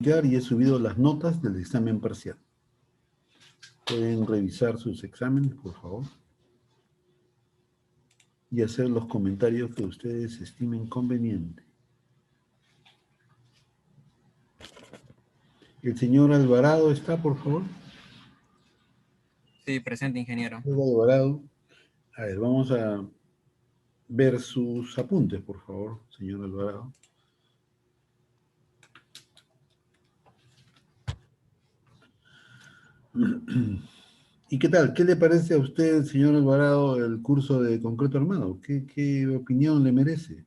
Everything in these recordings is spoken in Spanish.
y he subido las notas del examen parcial. Pueden revisar sus exámenes, por favor, y hacer los comentarios que ustedes estimen conveniente. ¿El señor Alvarado está, por favor? Sí, presente, ingeniero. Señor Alvarado. A ver, vamos a ver sus apuntes, por favor, señor Alvarado. ¿Y qué tal? ¿Qué le parece a usted, señor Alvarado, el curso de concreto armado? ¿Qué opinión le merece?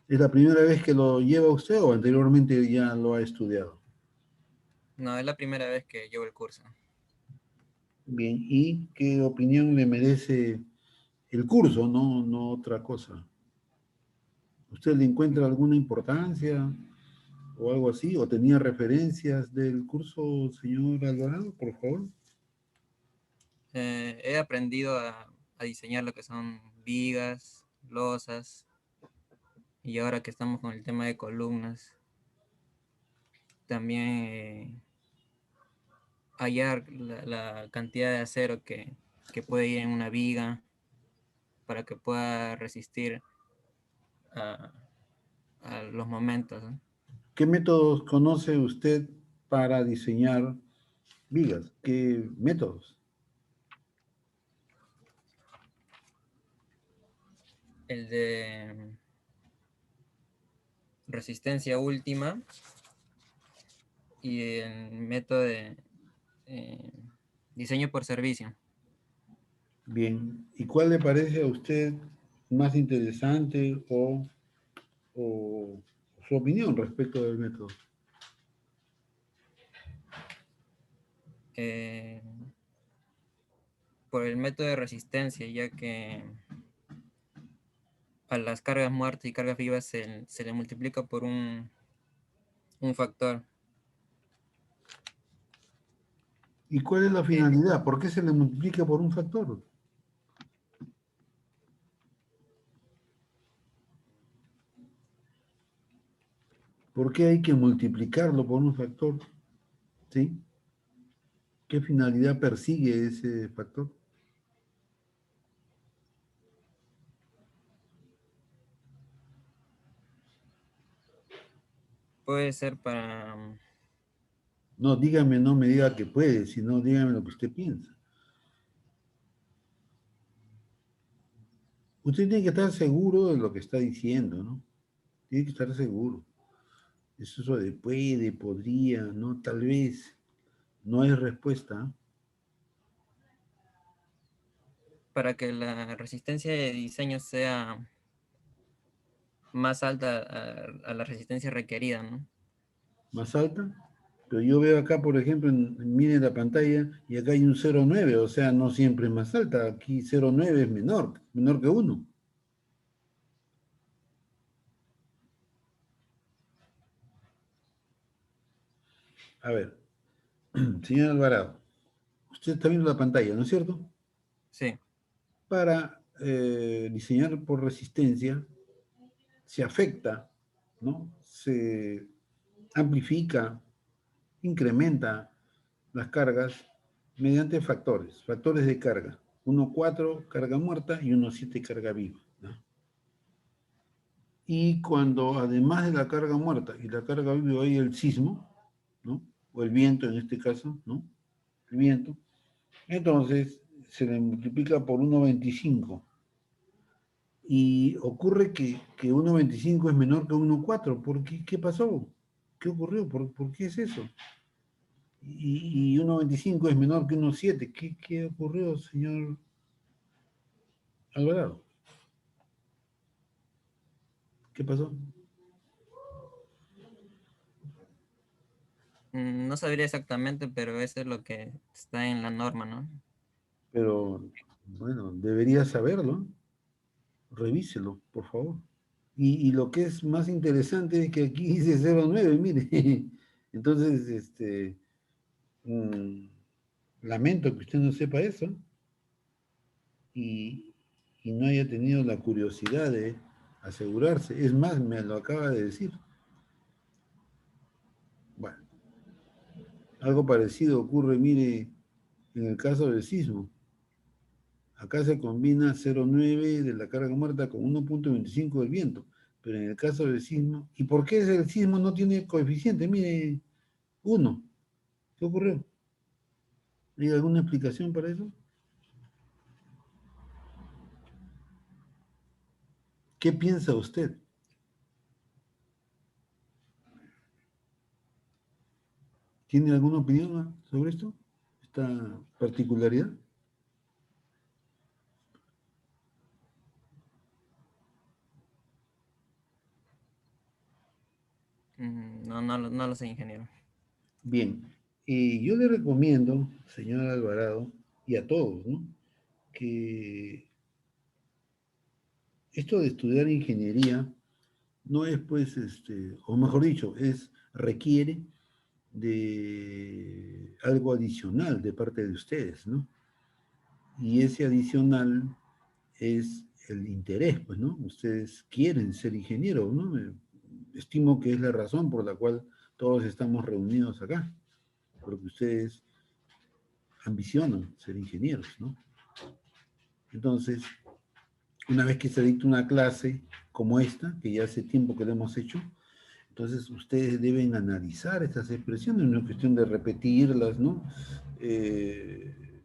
¿Es la primera vez que lo lleva usted o anteriormente ya lo ha estudiado? No, es la primera vez que llevo el curso. Bien, ¿y qué opinión le merece el curso, no otra cosa? ¿Usted le encuentra alguna importancia o algo así? ¿O tenía referencias del curso, señor Alvarado, por favor? He aprendido a diseñar lo que son vigas, losas, y ahora que estamos con el tema de columnas, también hallar la cantidad de acero que puede ir en una viga para que pueda resistir a, a los momentos, ¿no? ¿Qué métodos conoce usted para diseñar vigas? ¿Qué métodos? El de resistencia última y el método de eh, diseño por servicio. Bien, ¿y cuál le parece a usted más interesante o su opinión respecto del método? Eh, por el método de resistencia, ya que a las cargas muertas y cargas vivas se le multiplica por un factor. ¿Y cuál es la finalidad? ¿Por qué se le multiplica por un factor? ¿Por qué hay que multiplicarlo por un factor? ¿Sí? ¿Qué finalidad persigue ese factor? Puede ser para, No, dígame, no me diga que puede, sino dígame lo que usted piensa. Usted tiene que estar seguro de lo que está diciendo, ¿no? Tiene que estar seguro. Eso de puede, podría, no, tal vez, no es respuesta. para que la resistencia de diseño sea más alta a la resistencia requerida, ¿no? Más alta. Pero yo veo acá, por ejemplo, mire la pantalla, y acá hay un 0,9, o sea, no siempre es más alta. Aquí 0,9 es menor que 1. A ver, señor Alvarado, usted está viendo la pantalla, ¿no es cierto? Sí, Para diseñar por resistencia, se afecta, ¿no? Se amplifica, incrementa las cargas mediante factores de carga. 1,4 carga muerta y 1,7 carga viva, ¿no? Y cuando además de la carga muerta y la carga viva hay el sismo, ¿no? O el viento en este caso, ¿no? El viento, entonces se le multiplica por 1,25. Y ocurre que 1,25 es menor que 1,4. ¿Por qué? ¿Qué pasó? ¿Qué ocurrió? ¿Por qué es eso? Y 1,25 es menor que 1,7. ¿Qué ocurrió, señor Alvarado? ¿Qué pasó? no sabría exactamente, pero eso es lo que está en la norma, ¿no? Pero, bueno, debería saberlo. Revíselo, por favor. Y lo que es más interesante es que aquí dice 0,9, mire. Entonces, mm, lamento que usted no sepa eso y, y no haya tenido la curiosidad de asegurarse. Es más, me lo acaba de decir. Bueno. Algo parecido ocurre, mire, en el caso del sismo. Acá se combina 0,9 de la carga muerta con 1,25 del viento. Pero en el caso del sismo, ¿y por qué el sismo no tiene coeficiente? Mire, 1. ¿Qué ocurrió? ¿Hay alguna explicación para eso? ¿Qué piensa usted? ¿Tiene alguna opinión sobre esto? ¿Esta particularidad? No, no lo sé, ingeniero. Bien, yo le recomiendo, señor Alvarado, y a todos, ¿no? Que esto de estudiar ingeniería no es, pues, o mejor dicho, requiere de algo adicional de parte de ustedes, ¿no? Y ese adicional es el interés, pues, ¿no? Ustedes quieren ser ingenieros, ¿no? Estimo que es la razón por la cual todos estamos reunidos acá, porque ustedes ambicionan ser ingenieros, ¿no? Entonces, una vez que se dicta una clase como esta, que ya hace tiempo que la hemos hecho, entonces ustedes deben analizar estas expresiones, no es cuestión de repetirlas, ¿no? Eh,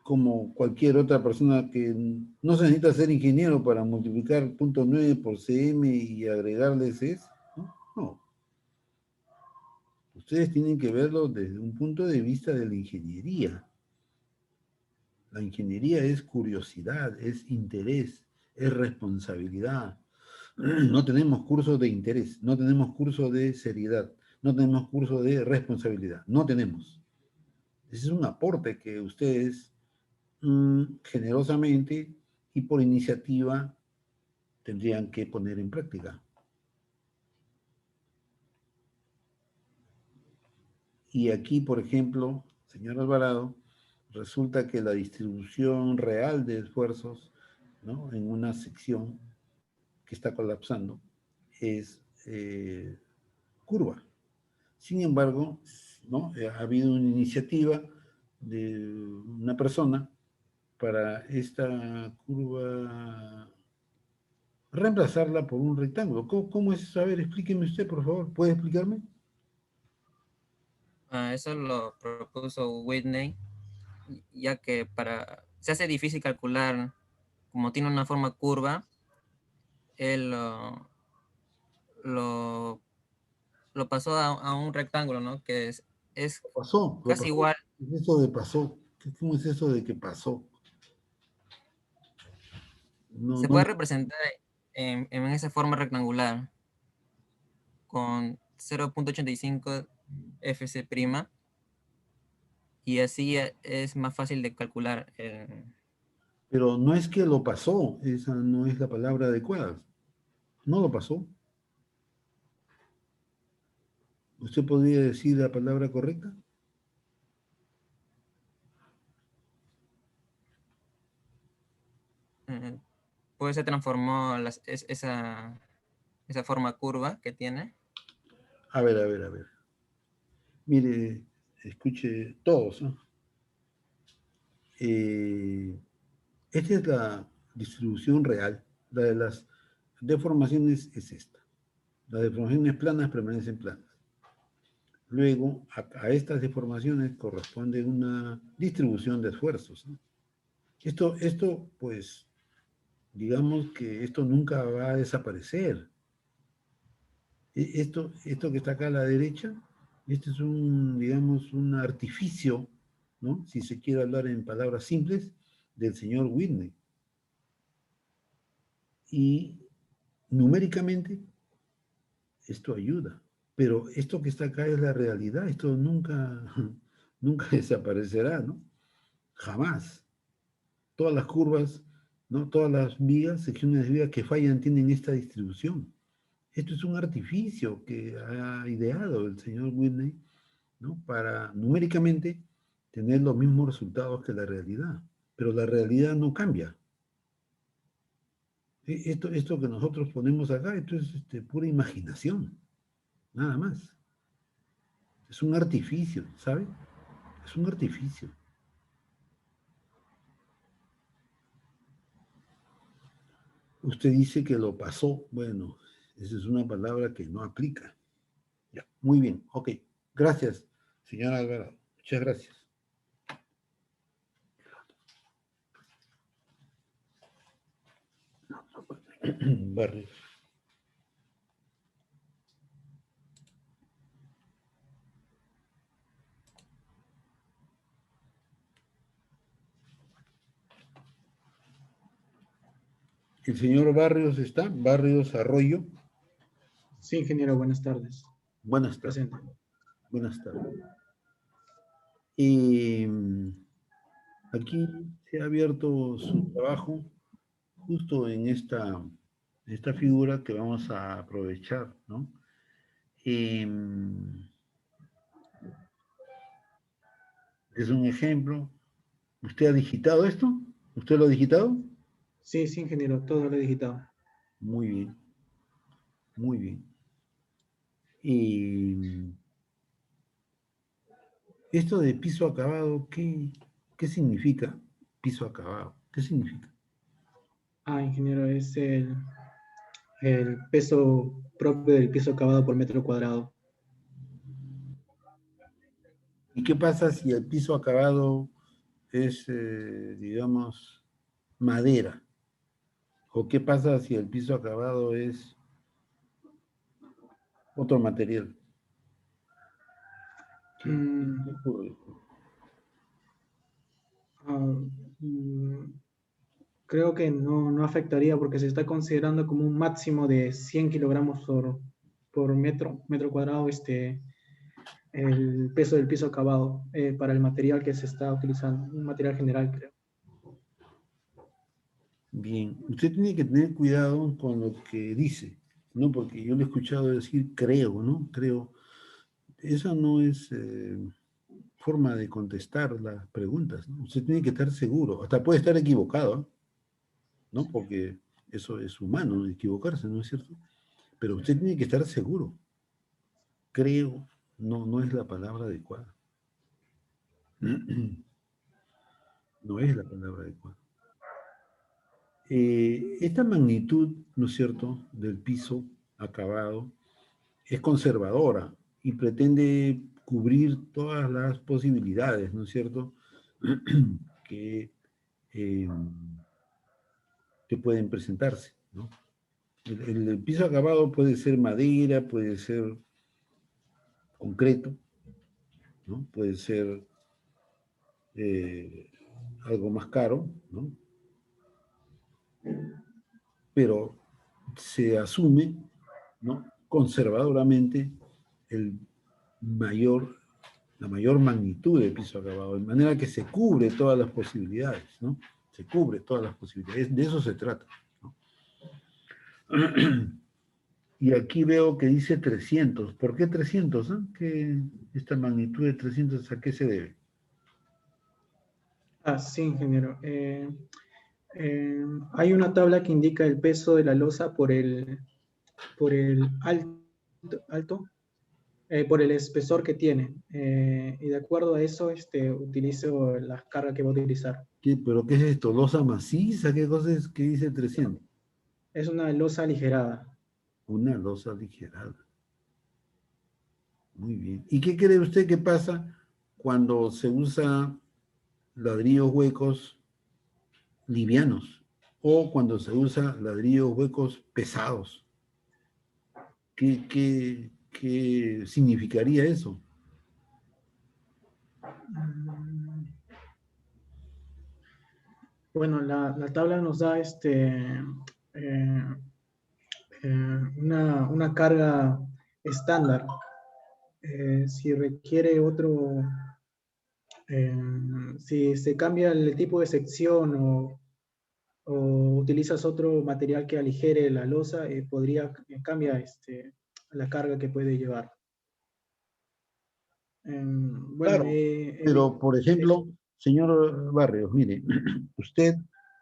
como cualquier otra persona que no se necesita ser ingeniero para multiplicar 0,9 por cm y agregarles es, ¿no? No. Ustedes tienen que verlo desde un punto de vista de la ingeniería. La ingeniería es curiosidad, es interés, es responsabilidad. No tenemos curso de interés, no tenemos curso de seriedad, no tenemos curso de responsabilidad, no tenemos. Ese es un aporte que ustedes generosamente y por iniciativa tendrían que poner en práctica. Y aquí, por ejemplo, señor Alvarado, resulta que la distribución real de esfuerzos, ¿no?, en una sección que está colapsando es curva. Sin embargo, ¿no?, ha habido una iniciativa de una persona para esta curva reemplazarla por un rectángulo. ¿Cómo es eso? A ver, explíqueme usted, por favor. ¿Puede explicarme? Eso lo propuso Whitney, ya que se hace difícil calcular, como tiene una forma curva, él lo, lo pasó a un rectángulo, ¿no? Que es Pasó, lo casi pasó. igual. ¿Qué es eso de pasó? ¿Cómo es eso de que pasó? No, Se no. puede representar en esa forma rectangular con 0,85 FC', y así es más fácil de calcular. Pero no es que lo pasó, esa no es la palabra adecuada. No lo pasó. ¿Usted podría decir la palabra correcta? eh, pues se transformó esa forma curva que tiene. A ver, a ver, a ver. Mire, escuche todos, ¿no? Esta es la distribución real. La de las deformaciones es esta. Las deformaciones planas permanecen planas. Luego, a estas deformaciones corresponde una distribución de esfuerzos, ¿no? Pues, digamos que esto nunca va a desaparecer. Esto que está acá a la derecha, este es digamos, un artificio, ¿no?, si se quiere hablar en palabras simples, del señor Whitney. Y numéricamente, esto ayuda. Pero esto que está acá es la realidad, esto nunca, nunca desaparecerá, ¿no? Jamás. Todas las curvas, ¿no?, todas las vigas, secciones de vigas que fallan tienen esta distribución. Esto es un artificio que ha ideado el señor Whitney, ¿no?, para numéricamente tener los mismos resultados que la realidad. Pero la realidad no cambia. Esto que nosotros ponemos acá, esto es pura imaginación, nada más. Es un artificio, ¿sabe? Es un artificio. Usted dice que lo pasó. Bueno, esa es una palabra que no aplica. Ya, muy bien, ok. Gracias, señora Alvarado. Muchas gracias. Barrios. El señor Barrios está, Barrios Arroyo. Sí, ingeniero, buenas tardes. Buenas tardes. Presente. Buenas tardes. Y aquí se ha abierto su trabajo justo en esta figura que vamos a aprovechar, ¿no? Es un ejemplo. ¿Usted ha digitado esto? ¿Usted lo ha digitado? Sí, sí, ingeniero, todo lo he digitado. Muy bien. Muy bien. Y esto de piso acabado, ¿qué significa piso acabado? ¿Qué significa? Ah, ingeniero, es el peso propio del piso acabado por metro cuadrado. ¿Y qué pasa si el piso acabado es, digamos, madera? ¿O qué pasa si el piso acabado es otro material? ¿Qué Mm, ocurre? ah, mm, creo que no afectaría porque se está considerando como un máximo de 100 kilogramos por metro cuadrado el peso del piso acabado para el material que se está utilizando, un material general, creo. Bien, usted tiene que tener cuidado con lo que dice, ¿no? Porque yo le he escuchado decir creo, ¿no? Creo. Esa no es forma de contestar las preguntas, ¿no? Usted tiene que estar seguro, hasta puede estar equivocado, ¿no? Porque eso es humano, equivocarse, ¿no es cierto? Pero usted tiene que estar seguro. Creo, no es la palabra adecuada. No es la palabra adecuada. Esta magnitud, ¿no es cierto?, del piso acabado es conservadora y pretende cubrir todas las posibilidades, ¿no es cierto?, que, eh, que pueden presentarse, ¿no? El piso acabado puede ser madera, puede ser concreto, ¿no? Puede ser algo más caro, ¿no? Pero se asume, ¿no?, conservadoramente el mayor, la mayor magnitud del piso acabado, de manera que se cubre todas las posibilidades, ¿no? Se cubre todas las posibilidades, de eso se trata, ¿no? Y aquí veo que dice 300. ¿Por qué 300? ¿Qué, esta magnitud de 300 a qué se debe? Ah, sí, ingeniero. Hay una tabla que indica el peso de la losa por el alto, por el espesor que tiene. Y de acuerdo a eso, utilizo las cargas que voy a utilizar. ¿Pero qué es esto? ¿Losa maciza? ¿Qué cosa es que dice 300? Es una losa aligerada. Una losa aligerada. Muy bien. ¿Y qué cree usted que pasa cuando se usa ladrillos huecos livianos o cuando se usa ladrillos huecos pesados? ¿Qué significaría eso? Bueno, la tabla nos da una carga estándar. Si requiere eh, si se cambia el tipo de sección o utilizas otro material que aligere la losa, cambia la carga que puede llevar. Bueno, Claro, pero por ejemplo, señor Barrios, mire, usted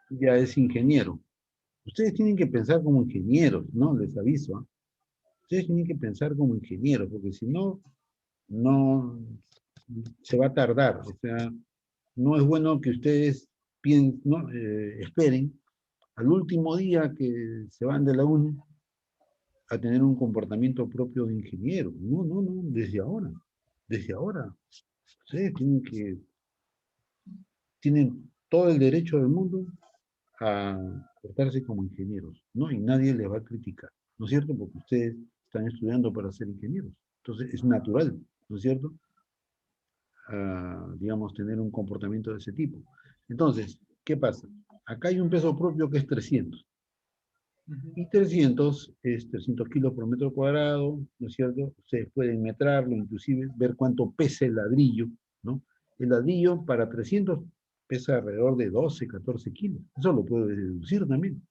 ya es ingeniero. Ustedes tienen que pensar como ingenieros, ¿no? Les aviso, ¿ah? Ustedes tienen que pensar como ingenieros, porque si no, no se va a tardar. O sea, no es bueno que ustedes ¿no? Esperen al último día que se van de la uni a tener un comportamiento propio de ingeniero. No, no, no, desde ahora. Desde ahora. Ustedes tienen todo el derecho del mundo a portarse como ingenieros, ¿no? Y nadie les va a criticar, ¿no es cierto? Porque ustedes están estudiando para ser ingenieros. Entonces es natural, ¿no es cierto? Digamos, tener un comportamiento de ese tipo. Entonces, ¿qué pasa? Acá hay un peso propio que es 300. Y 300 es 300 kilos por metro cuadrado, ¿no es cierto? Ustedes pueden metrarlo, inclusive ver cuánto pesa el ladrillo, ¿no? El ladrillo para 300 pesa alrededor de 12, 14 kilos. Eso lo puedo deducir también.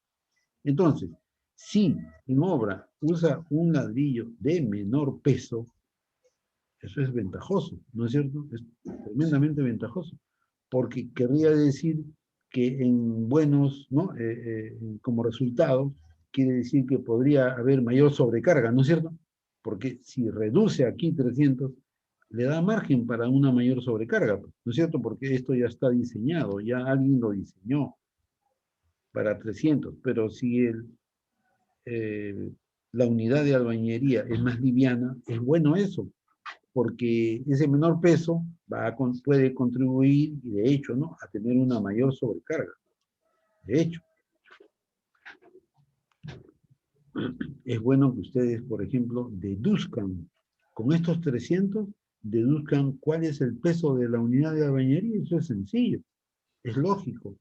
Entonces, si en obra usa un ladrillo de menor peso, eso es ventajoso, ¿no es cierto? Es tremendamente ventajoso, porque querría decir que en buenos, ¿no? Como resultado, quiere decir que podría haber mayor sobrecarga, ¿no es cierto? Porque si reduce aquí 300, le da margen para una mayor sobrecarga, ¿no es cierto? Porque esto ya está diseñado, ya alguien lo diseñó para 300, pero si eh, la unidad de albañería es más liviana, es bueno eso, porque ese menor peso puede contribuir, y de hecho, ¿no?, a tener una mayor sobrecarga. De hecho, es bueno que ustedes, por ejemplo, deduzcan, con estos 300, deduzcan cuál es el peso de la unidad de albañería. Eso es sencillo, es lógico,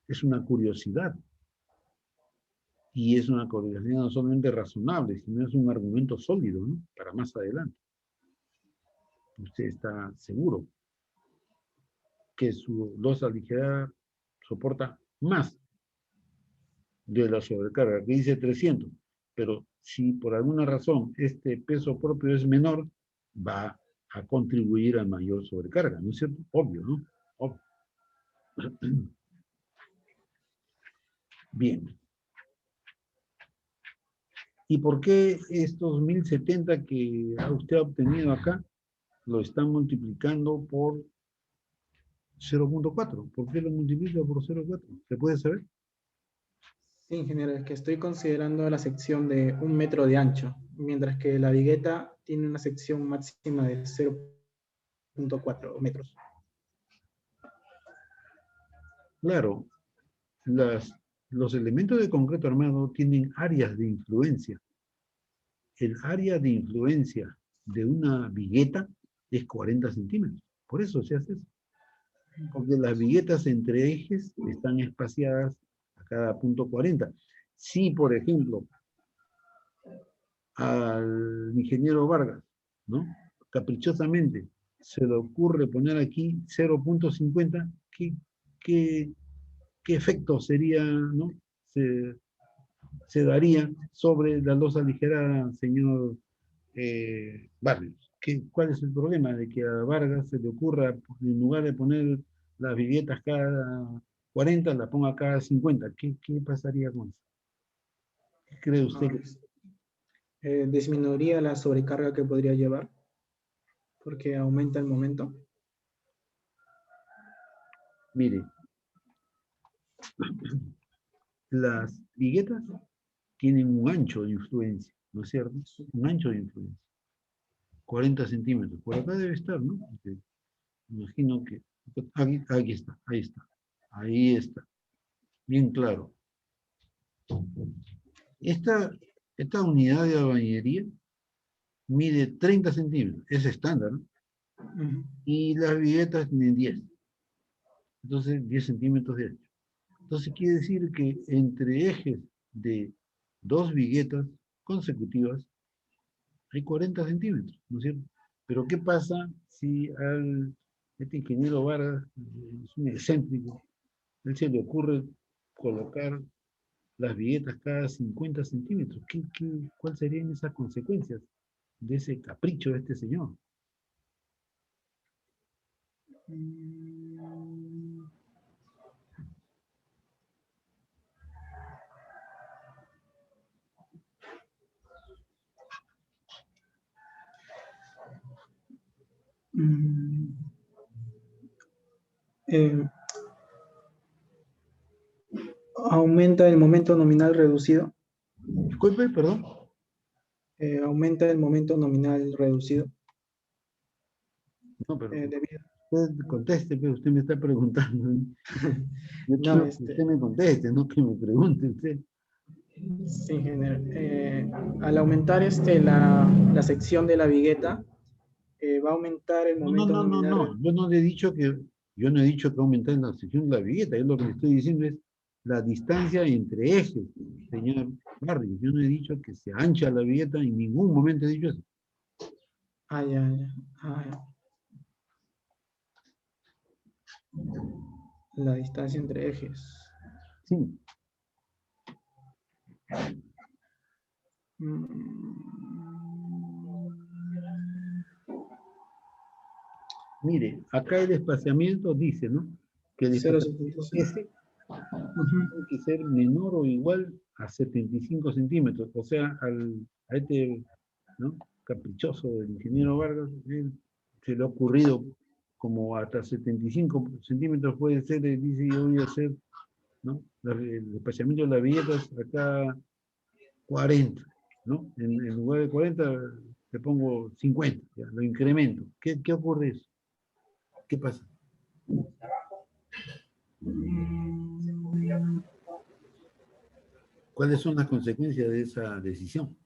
es una curiosidad. Y es una curiosidad no solamente razonable, sino es un argumento sólido, ¿no?, para más adelante. Usted está seguro que su losa aligerada soporta más de la sobrecarga, que dice 300, pero si por alguna razón este peso propio es menor, va a contribuir a mayor sobrecarga, ¿no es cierto? Obvio, ¿no? Obvio. Bien. ¿Y por qué estos 1070 que usted ha obtenido acá lo están multiplicando por 0.4? ¿Por qué lo multiplica por 0.4? ¿Se puede saber? Sí, ingeniero, es que estoy considerando la sección de 1 metro de ancho, mientras que la vigueta tiene una sección máxima de 0.4 metros. Claro, los elementos de concreto armado tienen áreas de influencia. El área de influencia de una vigueta es 40 centímetros. Por eso se hace eso. Porque las viguetas entre ejes están espaciadas a cada punto 40. Si, por ejemplo, al ingeniero Vargas, ¿no?, caprichosamente se le ocurre poner aquí 0.50, ¿qué efecto sería, ¿no?, se daría sobre la losa aligerada, señor Barrios? ¿Cuál es el problema de que a Vargas se le ocurra, en lugar de poner las viguetas cada 40, la ponga cada 50? ¿Qué pasaría con eso? ¿Qué cree usted? Disminuiría la sobrecarga que podría llevar, porque aumenta el momento. Mire, las viguetas tienen un ancho de influencia, ¿no es cierto? Un ancho de influencia. 40 centímetros. Por acá debe estar, ¿no? Porque imagino que... Aquí está, ahí está. Ahí está. Bien claro. Esta unidad de albañería mide 30 centímetros. Es estándar, ¿no? Y las viguetas tienen 10. Entonces, 10 centímetros de ancho. Entonces, quiere decir que entre ejes de dos viguetas consecutivas hay 40 centímetros, ¿no es cierto? Pero ¿qué pasa si este ingeniero Vargas es un excéntrico? Él se le ocurre colocar las viguetas cada 50 centímetros. ¿Cuáles serían esas consecuencias de ese capricho de este señor? Mm, eh, aumenta el momento nominal reducido. Disculpe, perdón. Aumenta el momento nominal reducido. No, pero Debido. usted conteste, pero usted me está preguntando. Yo No, quiero que usted me conteste, no que me pregunte usted. sí, al aumentar la sección de la vigueta, va a aumentar el No, no, momento no, no, nominal. no. Yo no he dicho que aumentar en la sección de la vigueta. Yo lo que le estoy diciendo es la distancia entre ejes, señor Barrios. Yo no he dicho que se ancha la vigueta, en ningún momento he dicho eso. Ah, ya, ya. Ah, ya. La distancia entre ejes. Sí. Mire, acá el espaciamiento dice, ¿no? Que el espaciamiento 0,75. S tiene que ser menor o igual a 75 centímetros. O sea, a este, ¿no? Caprichoso del ingeniero Vargas, él se le ha ocurrido como hasta 75 centímetros puede ser, dice yo voy a hacer, ¿no? El espaciamiento de las villetas acá 40, ¿no? En lugar de 40 le pongo 50, ya, lo incremento. ¿Qué ocurre eso? ¿Qué pasa? ¿Cuáles son las consecuencias de esa decisión?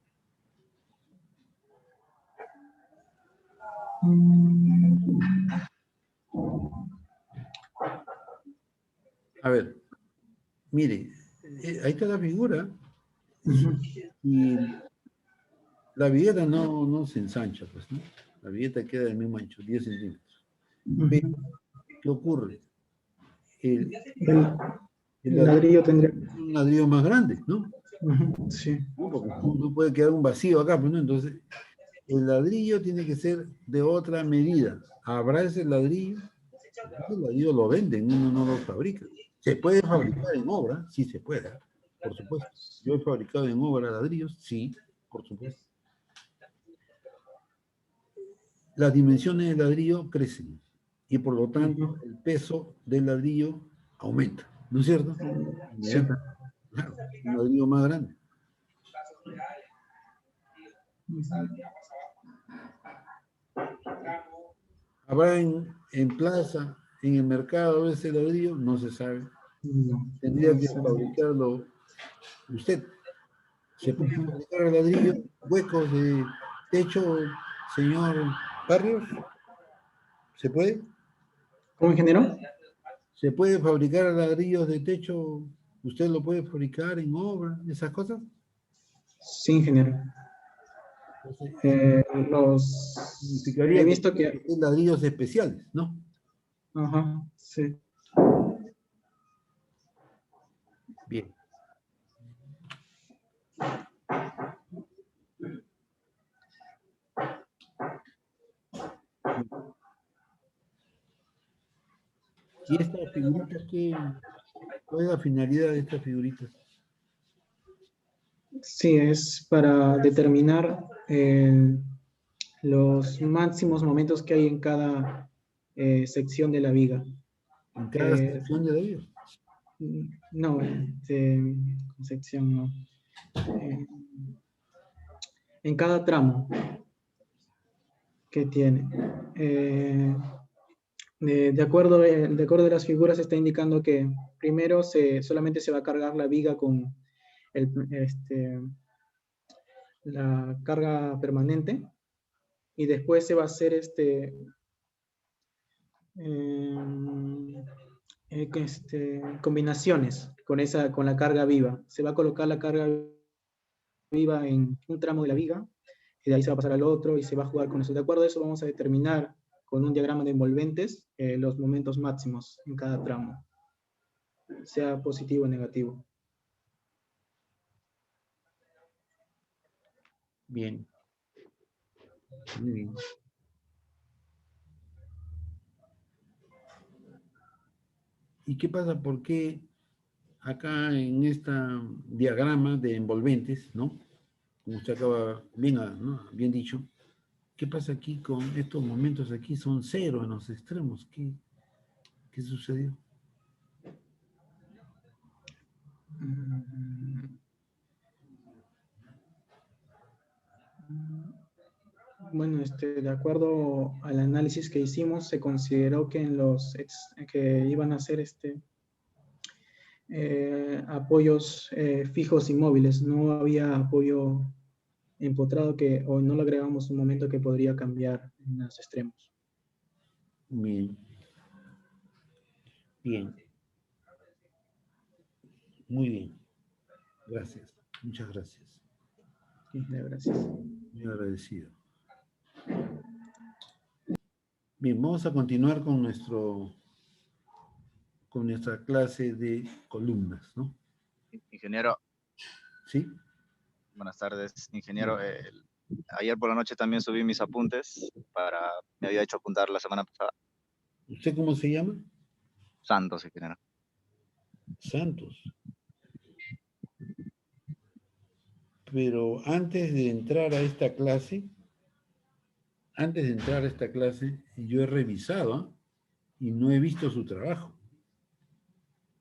A ver, mire, ahí está la figura y la vigueta no se ensancha, pues, ¿no? La vigueta queda del mismo ancho, 10 centímetros. Pero, ¿qué ocurre? El El ladrillo tendría. un ladrillo más grande, ¿no? Sí. ¿No? Porque no puede quedar un vacío acá, pues, ¿no? Entonces, el ladrillo tiene que ser de otra medida. Habrá ese ladrillo, el ladrillo lo venden, uno no lo fabrica. ¿Se puede fabricar en obra? Sí se puede, por supuesto. Yo he fabricado en obra ladrillos, sí, por supuesto. Las dimensiones del ladrillo crecen y por lo tanto el peso del ladrillo aumenta, ¿no es cierto? Sí. Claro, un ladrillo más grande. ¿Habrá en plaza, en el mercado ese ladrillo? No se sabe. No, Tendría no que sé. fabricarlo usted. ¿Se puede fabricar ladrillos huecos de techo, señor Barrios? ¿Se puede? ¿Cómo ingeniero? ¿Se puede fabricar ladrillos de techo? ¿Usted lo puede fabricar en obra? ¿Esas cosas? Sí, ingeniero. Entonces, He significaría que visto tiene que. que ser ladrillos especiales, ¿no? Ajá, sí. Bien. ¿Y estas figuritas cuál es la finalidad de estas figuritas? Sí, es para determinar los máximos momentos que hay en cada sección de la viga. En cada Eh, sección de ladrillos. no, sección no. Eh, en cada tramo que tiene. De acuerdo a las figuras está indicando que primero solamente se va a cargar la viga con el, la carga permanente y después se va a hacer combinaciones con la carga viva. Se va a colocar la carga viva en un tramo de la viga y de ahí se va a pasar al otro y se va a jugar con eso. De acuerdo a eso vamos a determinar con un diagrama de envolventes los momentos máximos en cada tramo, sea positivo o negativo. Bien. Muy bien. ¿Y qué pasa? ¿Por qué acá en este diagrama de envolventes, ¿no? Como usted acaba bien, ¿no? Bien dicho, ¿Qué pasa aquí con estos momentos aquí? Son 0 en los extremos. ¿Qué sucedió? Bueno, de acuerdo al análisis que hicimos, se consideró que en que iban a ser apoyos fijos y móviles. No había apoyo empotrado o no lo agregamos un momento que podría cambiar en los extremos. Bien. Bien. Muy bien. Gracias. Muchas gracias. Sí, gracias. Muy agradecido. Bien, vamos a continuar con nuestra clase de columnas, ¿no? Ingeniero, ¿Sí? buenas tardes, ingeniero. Ayer por la noche también subí mis apuntes me había hecho apuntar la semana pasada. ¿Usted cómo se llama? Santos, ingeniero. Santos. Pero antes de entrar a esta clase, yo he revisado, ¿ah? Y no he visto su trabajo.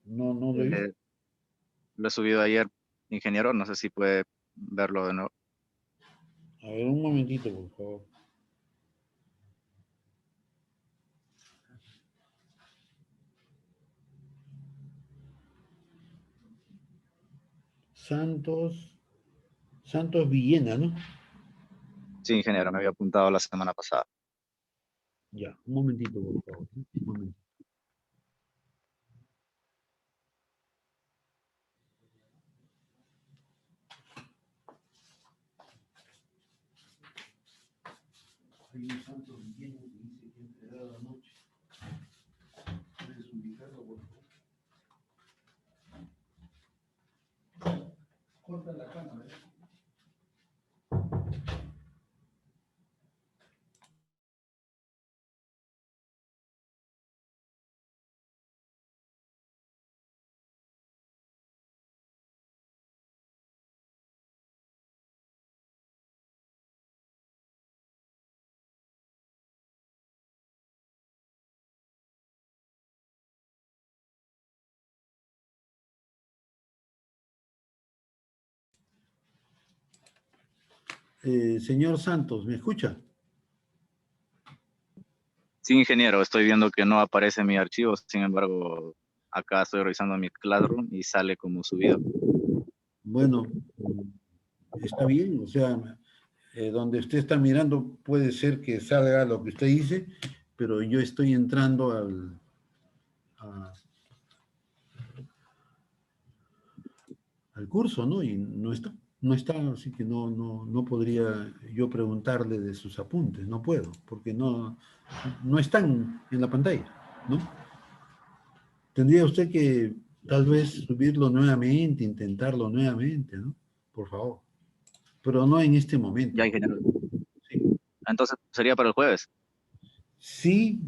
No lo he visto. Lo he subido ayer, ingeniero, no sé si puede verlo de nuevo. A ver, un momentito, por favor. Santos Villena, ¿no? Sí, ingeniero, me había apuntado la semana pasada. Ya, un momentito, por favor. Un momentito. Hay un Santos Villena que dice que ha entregado anoche. ¿Puedes ubicarlo, por favor? Corta la cámara. Señor Santos, ¿me escucha? Sí, ingeniero, estoy viendo que no aparece mi archivo, sin embargo, acá estoy revisando mi Classroom y sale como subido. Bueno, está bien, o sea, donde usted está mirando puede ser que salga lo que usted dice, pero yo estoy entrando al curso, ¿no? Y no está, así que no podría yo preguntarle de sus apuntes, no puedo, porque no están en la pantalla, ¿no? Tendría usted que tal vez subirlo nuevamente, intentarlo nuevamente, ¿no? Por favor. Pero no en este momento. Ya, ingeniero. Sí, Entonces, sería para el jueves. sí,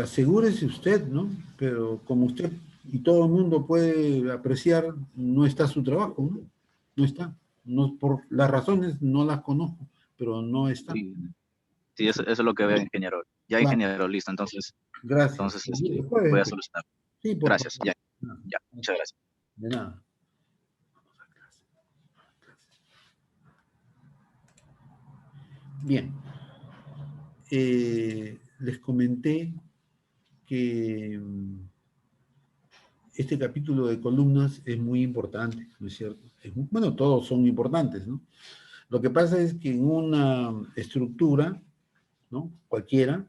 asegúrese usted, ¿no? Pero como usted y todo el mundo puede apreciar, no está su trabajo, ¿no? No está. No, por las razones no las conozco, pero no está. Sí, sí, eso es lo que veo, ingeniero. Ya, Claro, ingeniero, listo. Entonces, gracias. El jueves, voy a pues. solucionar. Sí, por Gracias, favor. ya, No, ya. Muchas gracias. de nada. Bien. Les comenté que este capítulo de columnas es muy importante, ¿no es cierto? Bueno, todos son importantes, ¿no? Lo que pasa es que en una estructura, ¿no? Cualquiera,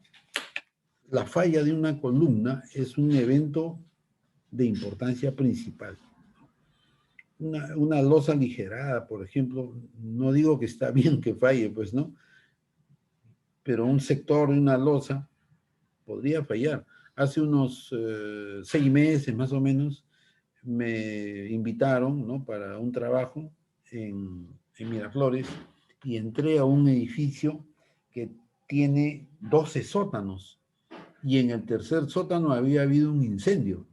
la falla de una columna es un evento de importancia principal. Una losa aligerada, por ejemplo, no digo que está bien que falle, pues, ¿no? Pero un sector de una losa podría fallar. Hace unos 6 meses más o menos me invitaron, ¿no? Para un trabajo en Miraflores y entré a un edificio que tiene 12 sótanos y en el tercer sótano había habido un incendio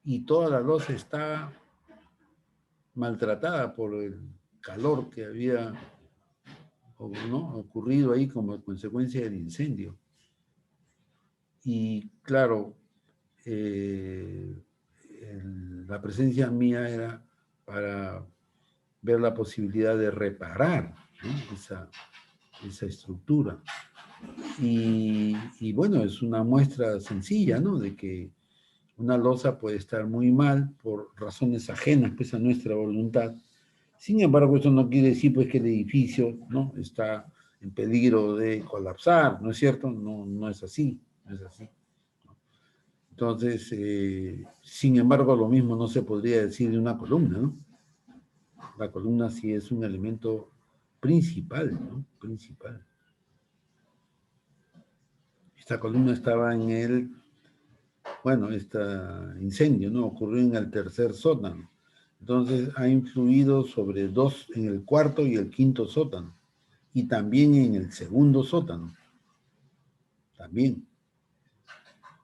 y toda la losa estaba maltratada por el calor que había ¿no? Ocurrido ahí como consecuencia del incendio. Y claro, la presencia mía era para ver la posibilidad de reparar, ¿no? esa estructura. Y bueno, es una muestra sencilla, ¿no? De que una losa puede estar muy mal por razones ajenas, pues, a nuestra voluntad. Sin embargo, eso no quiere decir, pues, que el edificio, ¿no? Está en peligro de colapsar, ¿no es cierto? No, no es así, no es así. Entonces, sin embargo, lo mismo no se podría decir de una columna, ¿no? La columna sí es un elemento principal, ¿no? Principal. Esta columna estaba en este incendio, ¿no? Ocurrió en el tercer sótano. Entonces ha influido sobre en el cuarto y el quinto sótano. Y también en el segundo sótano. También.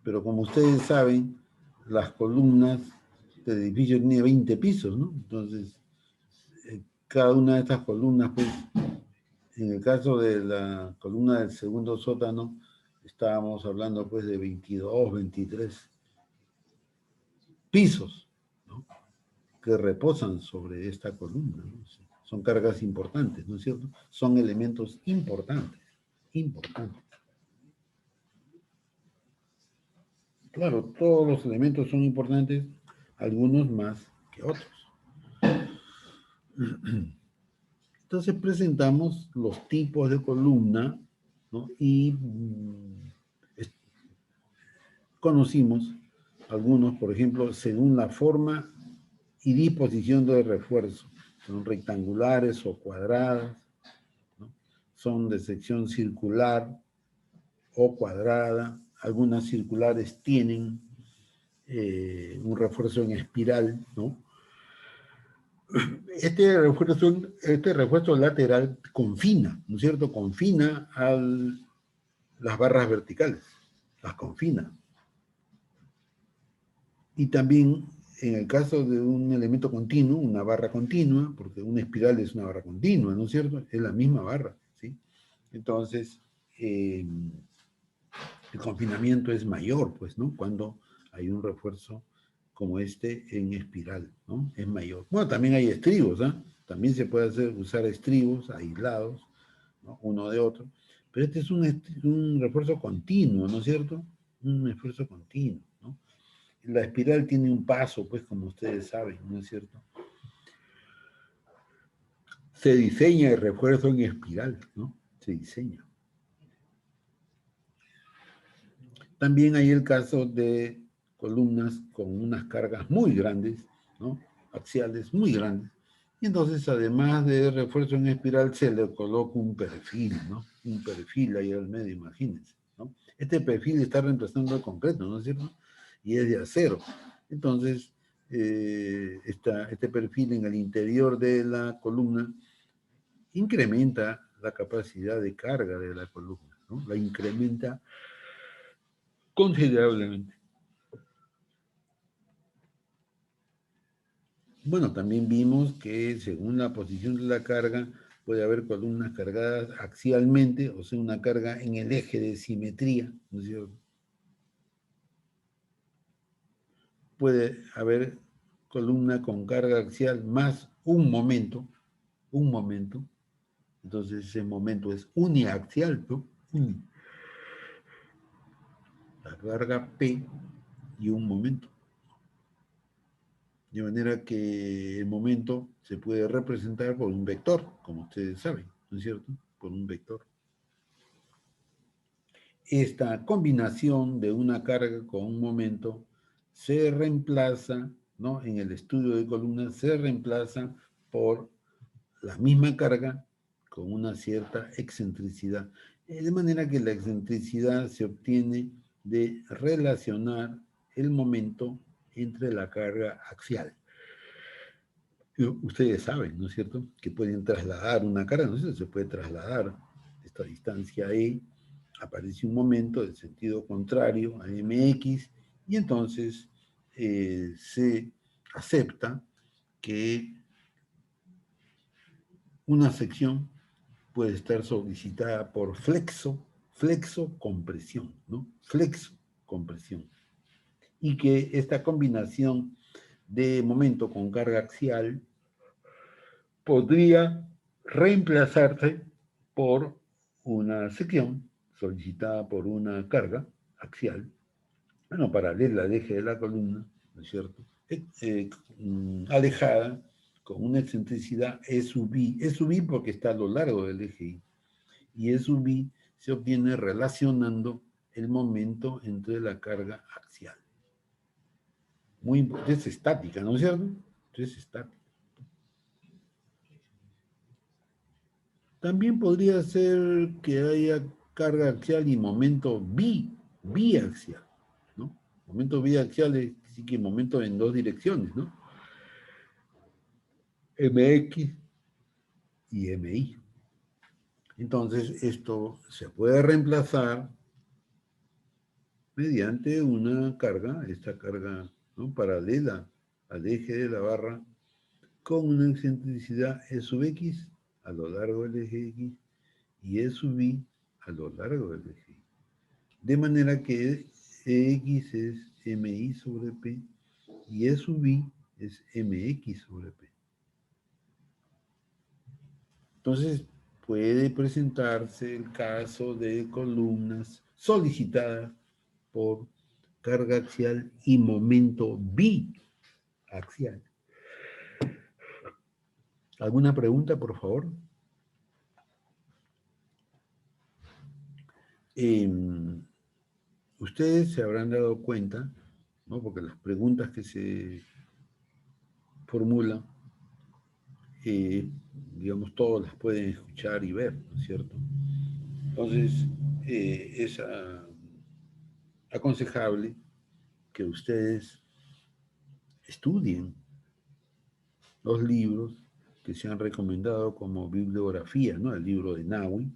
Pero como ustedes saben, las columnas del edificio tiene 20 pisos, ¿no? Entonces, cada una de estas columnas, pues, en el caso de la columna del segundo sótano, estábamos hablando, pues, de 22, 23 pisos, ¿no? Que reposan sobre esta columna, ¿no? Son cargas importantes, ¿no es cierto? Son elementos importantes, importantes. Claro, todos los elementos son importantes, algunos más que otros. Entonces presentamos los tipos de columna, ¿no? Y conocimos algunos, por ejemplo, según la forma y disposición del refuerzo. Son rectangulares o cuadradas, ¿no? Son de sección circular o cuadrada. Algunas circulares tienen un refuerzo en espiral, ¿no? Este refuerzo lateral confina, ¿no es cierto? Confina las barras verticales, las confina. Y también en el caso de un elemento continuo, una barra continua, porque una espiral es una barra continua, ¿no es cierto? Es la misma barra, ¿sí? Entonces, el confinamiento es mayor, pues, ¿no? Cuando hay un refuerzo como este en espiral, ¿no? Es mayor. Bueno, también hay estribos, ¿ah? También se puede usar estribos aislados, ¿no? Uno de otro. Pero este es un refuerzo continuo, ¿no es cierto? Un esfuerzo continuo, ¿no? La espiral tiene un paso, pues, como ustedes saben, ¿no es cierto? Se diseña el refuerzo en espiral, ¿no? Se diseña. También hay el caso de columnas con unas cargas muy grandes, ¿no? Axiales muy grandes. Y entonces, además de refuerzo en espiral, se le coloca un perfil, ¿no? Un perfil ahí al medio, imagínense, ¿no? Este perfil está reemplazando el concreto, ¿no es cierto? Y es de acero. Entonces, este perfil en el interior de la columna incrementa la capacidad de carga de la columna, ¿no? La incrementa considerablemente. Bueno, también vimos que según la posición de la carga puede haber columnas cargadas axialmente, o sea, una carga en el eje de simetría, ¿no es cierto? Puede haber columna con carga axial más un momento, entonces ese momento es uniaxial, ¿no? La carga P y un momento. De manera que el momento se puede representar por un vector, como ustedes saben, ¿no es cierto? Por un vector. Esta combinación de una carga con un momento se reemplaza, ¿no? En el estudio de columnas se reemplaza por la misma carga con una cierta excentricidad. De manera que la excentricidad se obtiene de relacionar el momento entre la carga axial. Ustedes saben, ¿no es cierto?, que pueden trasladar una carga, ¿no es cierto? Se puede trasladar esta distancia E, aparece un momento del sentido contrario a mx, y entonces se acepta que una sección puede estar solicitada por flexo-compresión, ¿no? Flexo-compresión. Y que esta combinación de momento con carga axial podría reemplazarse por una sección solicitada por una carga axial, bueno, paralela al eje de la columna, ¿no es cierto? Alejada con una excentricidad E sub I. E sub I porque está a lo largo del eje I. Y E sub I se obtiene relacionando el momento entre la carga axial. Muy importante, es estática, ¿no es cierto? Es estática. También podría ser que haya carga axial y momento biaxial, ¿no? Momento biaxial es sí que momento en dos direcciones, ¿no? MX y MI. Entonces, esto se puede reemplazar mediante una carga, esta carga, ¿no?, paralela al eje de la barra, con una excentricidad E sub X a lo largo del eje X y E sub Y a lo largo del eje Y. De manera que EX es MI sobre P y E sub Y es MX sobre P. Entonces, puede presentarse el caso de columnas solicitadas por carga axial y momento biaxial. ¿Alguna pregunta, por favor? Ustedes se habrán dado cuenta, ¿no?, porque las preguntas que se formulan, digamos, todos las pueden escuchar y ver, ¿no es cierto? Entonces, es aconsejable que ustedes estudien los libros que se han recomendado como bibliografía, ¿no? El libro de Nahui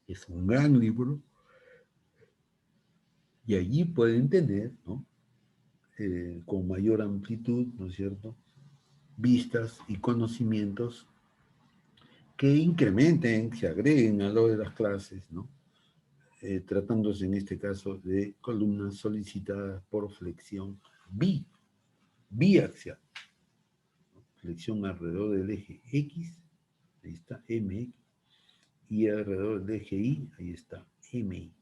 es un gran libro y allí pueden tener, ¿no?, con mayor amplitud, ¿no es cierto?, vistas y conocimientos que incrementen, se agreguen a lo de las clases, ¿no? Tratándose en este caso de columnas solicitadas por flexión biaxial. Flexión alrededor del eje X, ahí está MX, y alrededor del eje Y, ahí está MI.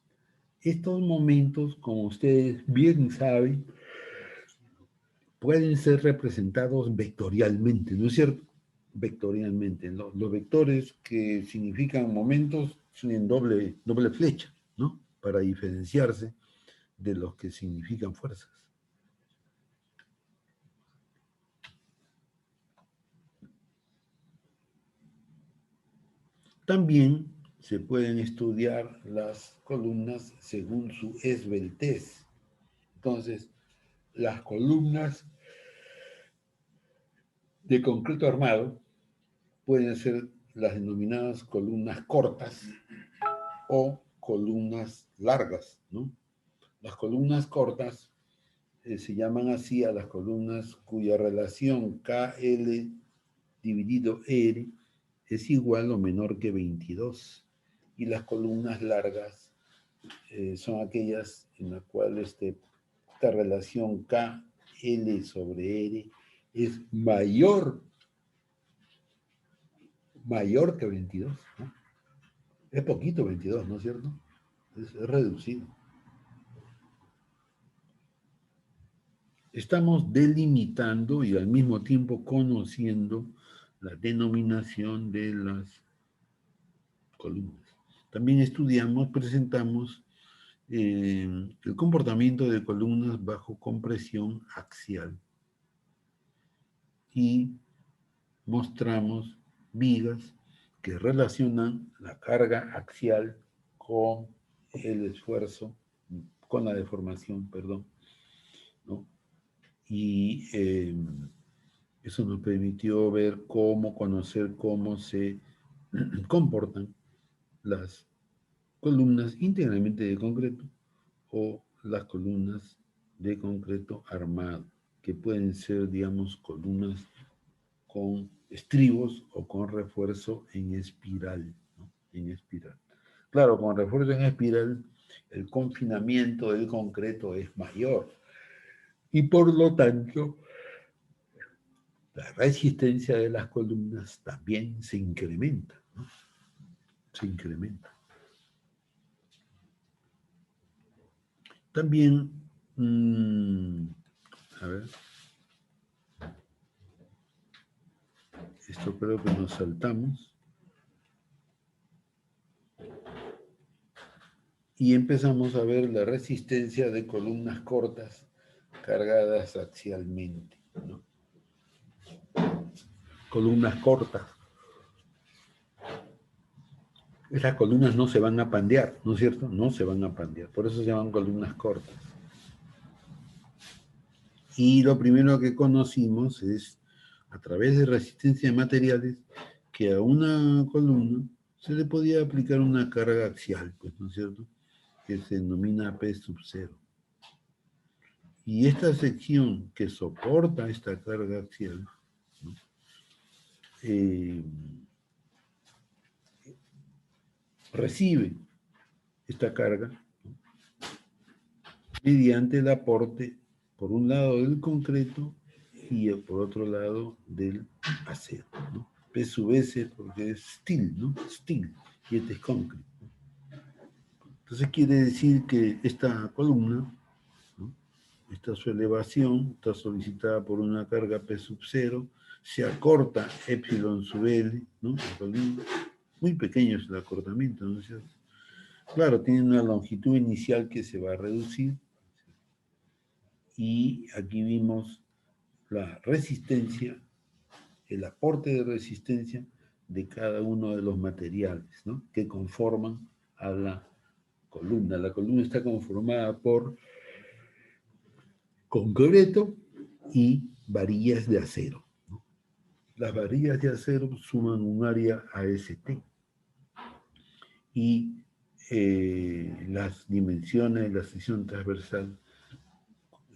Estos momentos, como ustedes bien saben, pueden ser representados vectorialmente, ¿no es cierto? Vectorialmente. Los vectores que significan momentos tienen doble flecha, ¿no?, para diferenciarse de los que significan fuerzas. También se pueden estudiar las columnas según su esbeltez. Entonces, las columnas de concreto armado pueden ser las denominadas columnas cortas o columnas largas, ¿no? Las columnas cortas se llaman así a las columnas cuya relación KL dividido R es igual o menor que 22. Y las columnas largas son aquellas en las cuales esta relación KL sobre R es mayor que 22, ¿no? Es poquito 22, ¿no es cierto? Es reducido. Estamos delimitando y al mismo tiempo conociendo la denominación de las columnas. También presentamos el comportamiento de columnas bajo compresión axial y mostramos vigas que relacionan la carga axial con el esfuerzo, con la deformación, perdón, ¿no? Y eso nos permitió ver conocer cómo se comportan las columnas íntegramente de concreto o las columnas de concreto armado, que pueden ser, digamos, columnas con estribos o con refuerzo en espiral, ¿no? en espiral. Claro, con refuerzo en espiral, el confinamiento del concreto es mayor. Y por lo tanto, la resistencia de las columnas también se incrementa, ¿no? Se incrementa. También, a ver, esto creo que nos saltamos. Y empezamos a ver la resistencia de columnas cortas cargadas axialmente, ¿no? Columnas cortas. Esas columnas no se van a pandear, ¿no es cierto? No se van a pandear, por eso se llaman columnas cortas. Y lo primero que conocimos es, a través de resistencia de materiales, que a una columna se le podía aplicar una carga axial, pues, ¿no es cierto?, que se denomina P sub 0. Y esta sección que soporta esta carga axial, ¿no?, recibe esta carga, ¿no?, mediante el aporte, por un lado, del concreto y por otro lado del acero, ¿no? P sub S porque es steel, ¿no? Steel, y este es concreto. Entonces quiere decir que esta columna, ¿no?, esta su elevación está solicitada por una carga P sub 0, se acorta epsilon sub L, ¿no?, la columna. Muy pequeño es el acortamiento, ¿no es cierto? Claro, tiene una longitud inicial que se va a reducir. Y aquí vimos la resistencia, el aporte de resistencia de cada uno de los materiales, ¿no?, que conforman a la columna. La columna está conformada por concreto y varillas de acero, ¿no? Las varillas de acero suman un área AST. Y las dimensiones de la sección transversal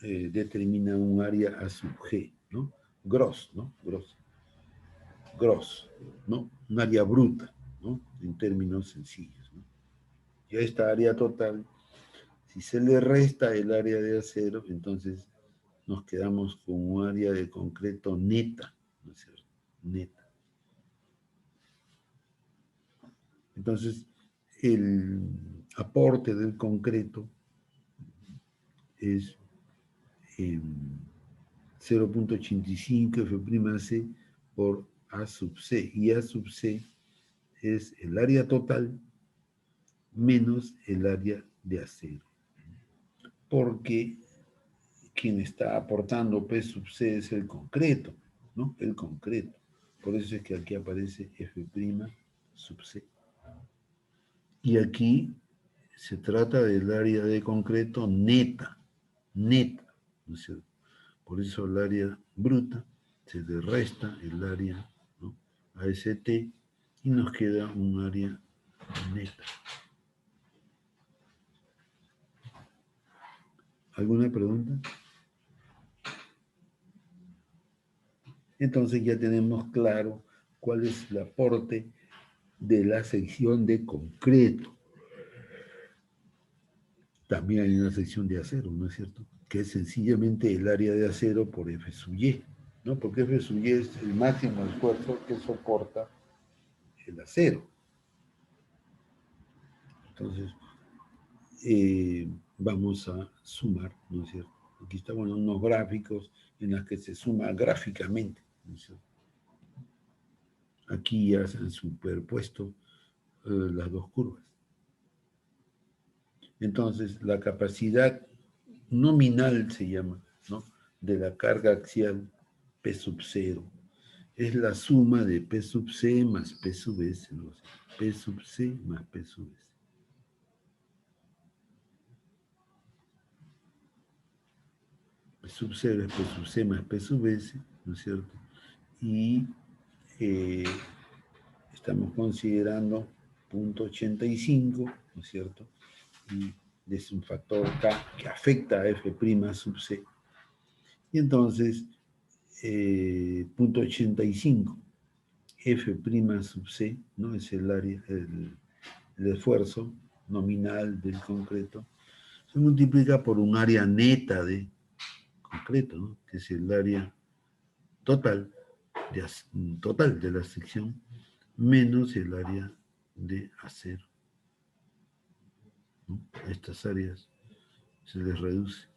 determinan un área A sub G, ¿no? Gross, ¿no? Gross, ¿no? Un área bruta, ¿no?, en términos sencillos, ¿no? Y a esta área total, si se le resta el área de acero, entonces nos quedamos con un área de concreto neta, ¿no es cierto? Neta. Entonces, el aporte del concreto es 0.85 F'C por A sub C, y A sub C es el área total menos el área de acero, porque quien está aportando P sub C es el concreto, ¿no? El concreto. Por eso es que aquí aparece F' sub C. Y aquí se trata del área de concreto neta, ¿no es cierto? Por eso el área bruta se le resta el área, ¿no?, AST, y nos queda un área neta. ¿Alguna pregunta? Entonces ya tenemos claro cuál es el aporte de la sección de concreto. También hay una sección de acero, ¿no es cierto?, que es sencillamente el área de acero por F sub Y, ¿no? Porque F sub Y es el máximo esfuerzo que soporta el acero. Entonces, vamos a sumar, ¿no es cierto? Aquí estamos en unos gráficos en los que se suma gráficamente, ¿no es cierto? Aquí ya se han superpuesto las dos curvas. Entonces, la capacidad nominal se llama, ¿no?, de la carga axial P sub 0 es la suma de P sub C más P sub S, ¿no? P sub C más P sub S. P sub 0 es P sub C más P sub S, ¿no es cierto? Y estamos considerando 0.85, ¿no es cierto? Y es un factor K que afecta a F' sub C. Y entonces, 0.85 F' sub C, ¿no?, es el área, el esfuerzo nominal del concreto, se multiplica por un área neta de concreto, ¿no? Que es el área total de la sección menos el área de acero, ¿no? Estas áreas se les reduce.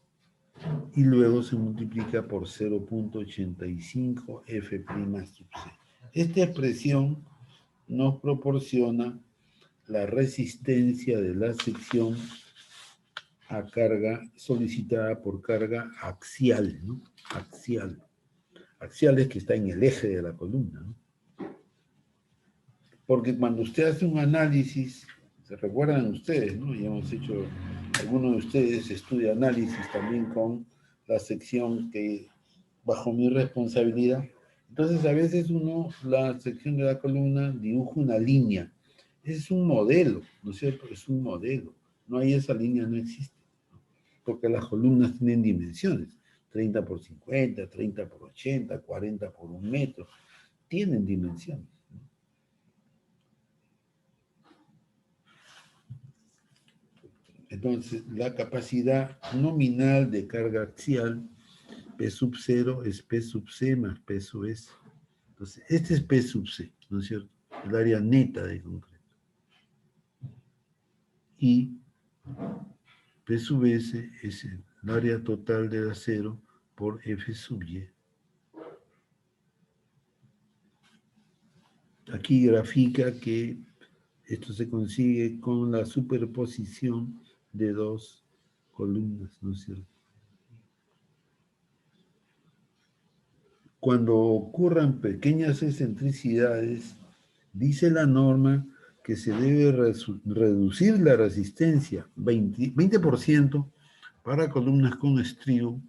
Y luego se multiplica por 0.85 F' sub C. Esta expresión nos proporciona la resistencia de la sección a carga solicitada por carga axial, ¿no? Axial. Axial es que está en el eje de la columna, ¿no? Porque cuando usted hace un análisis, se recuerdan ustedes, ¿no? Y hemos hecho, algunos de ustedes estudia análisis también con la sección que bajo mi responsabilidad. Entonces a veces la sección de la columna dibuja una línea. Ese es un modelo, ¿no es cierto? Es un modelo. No hay esa línea, no existe. Porque las columnas tienen dimensiones. 30 por 50, 30 por 80, 40 por 1 metro. Tienen dimensiones. Entonces, la capacidad nominal de carga axial, P sub 0 es P sub C más P sub S. Entonces, este es P sub C, ¿no es cierto? El área neta de concreto. Y P sub S es el área total del acero por F sub Y. Aquí grafica que esto se consigue con la superposición de dos columnas, ¿no es cierto? Cuando ocurran pequeñas excentricidades, dice la norma que se debe reducir la resistencia 20% para columnas con estribo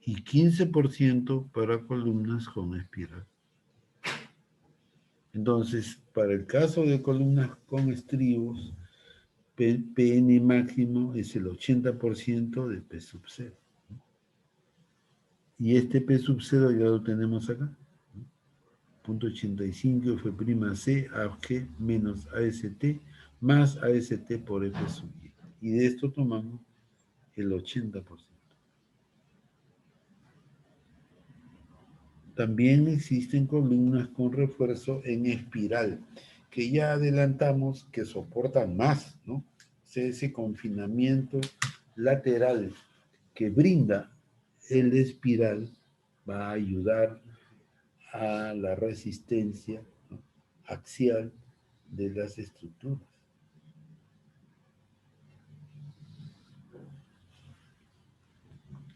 y 15% para columnas con espiral. Entonces, para el caso de columnas con estribos, Pn máximo es el 80% de P sub 0. Y este P sub 0 ya lo tenemos acá. 0.85 F'C AG menos AST más AST por F sub Y. Y de esto tomamos el 80%. También existen columnas con refuerzo en espiral, que ya adelantamos que soportan más, ¿no? Ese confinamiento lateral que brinda el espiral va a ayudar a la resistencia, ¿no?, axial de las estructuras.